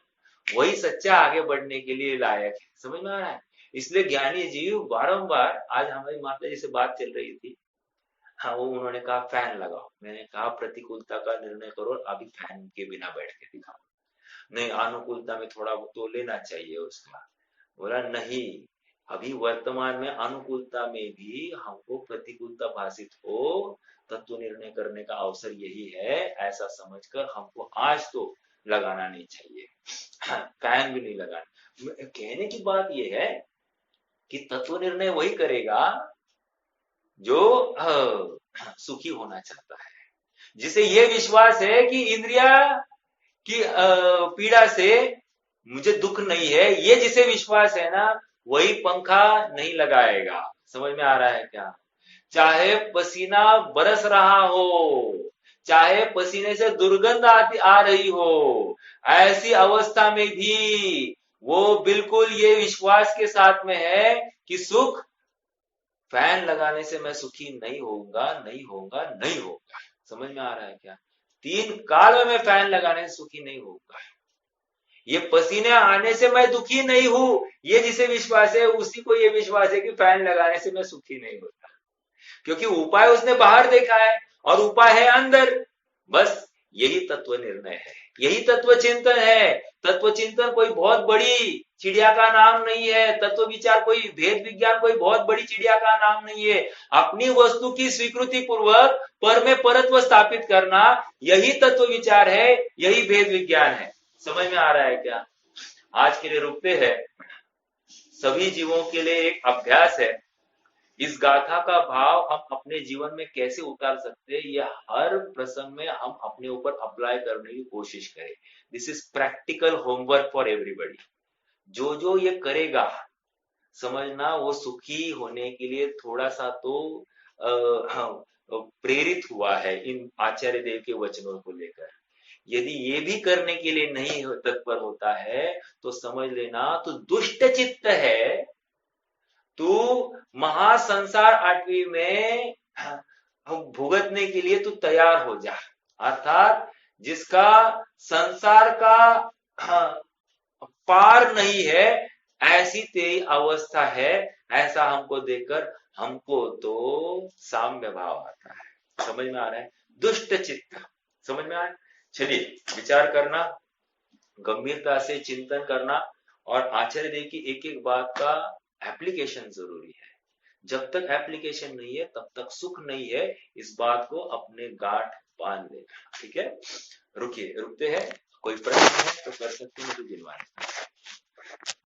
वही सच्चा आगे बढ़ने के लिए लायक है। समझ में आ रहा है? इसलिए ज्ञानी जीव बारंबार, आज हमारी माता जी से बात चल रही थी, हाँ, वो उन्होंने कहा फैन लगाओ। मैंने कहा प्रतिकूलता का निर्णय करो, अभी फैन के बिना बैठ के दिखाओ। नहीं, अनुकूलता में थोड़ा तो लेना चाहिए उसका। बोला नहीं, अभी वर्तमान में अनुकूलता में भी हमको प्रतिकूलता भाषित हो, तत्व निर्णय करने का अवसर यही है, ऐसा समझकर हमको आज तो लगाना नहीं चाहिए। फैन भी नहीं लगाना। कहने की बात यह है कि तत्व निर्णय वही करेगा जो सुखी होना चाहता है, जिसे ये विश्वास है कि इंद्रिया की पीड़ा से मुझे दुख नहीं है, ये जिसे विश्वास है ना, वही पंखा नहीं लगाएगा। समझ में आ रहा है क्या? चाहे पसीना बरस रहा हो, चाहे पसीने से दुर्गंध आ रही हो, ऐसी अवस्था में भी वो बिल्कुल ये विश्वास के साथ में है कि सुख फैन लगाने से मैं सुखी नहीं होऊंगा, नहीं होऊंगा, नहीं होगा। समझ में आ रहा है क्या? 3 काल में मैं फैन लगाने से सुखी नहीं होऊंगा। ये पसीने आने से मैं दुखी नहीं हूं, ये जिसे विश्वास है उसी को ये विश्वास है कि फैन लगाने से मैं सुखी नहीं होता, क्योंकि उपाय उसने बाहर देखा है और उपाय है अंदर। बस यही तत्व निर्णय है, यही तत्व चिंतन है। तत्व चिंतन कोई बहुत बड़ी चिड़िया का नाम नहीं है, तत्व विचार कोई भेद विज्ञान कोई बहुत बड़ी चिड़िया का नाम नहीं है। अपनी वस्तु की स्वीकृति पूर्वक पर में परत्व स्थापित करना, यही तत्व विचार है, यही भेद विज्ञान है। समझ में आ रहा है क्या? आज के लिए रुकते हैं। सभी जीवों के लिए एक अभ्यास है, इस गाथा का भाव हम अपने जीवन में कैसे उतार सकते हैं, यह हर प्रसंग में हम अपने ऊपर अप्लाई करने की कोशिश करें। This is practical homework for everybody. जो जो ये करेगा, समझना वो सुखी होने के लिए थोड़ा सा तो प्रेरित हुआ है इन आचार्य देव के वचनों को लेकर। यदि ये भी करने के लिए नहीं तत्पर होता है तो समझ लेना तो दुष्ट चित्त है, तू महासंसार 8वीं में भुगतने के लिए तू तैयार हो जा। अर्थात जिसका संसार का पार नहीं है, ऐसी तेरी अवस्था है, ऐसा हमको देखकर हमको तो साम्य भाव आता है। समझ में आ रहा है? दुष्ट चित्त, समझ में आ रहा है? चलिए, विचार करना, गंभीरता से चिंतन करना, और आचार्य देव की एक एक बात का एप्लीकेशन जरूरी है। जब तक एप्लीकेशन नहीं है तब तक सुख नहीं है, इस बात को अपने गांठ बांध लेना। ठीक है, रुकिए, रुकते हैं। कोई प्रश्न है तो कर सकते हैं, मुझे दिलवाएं।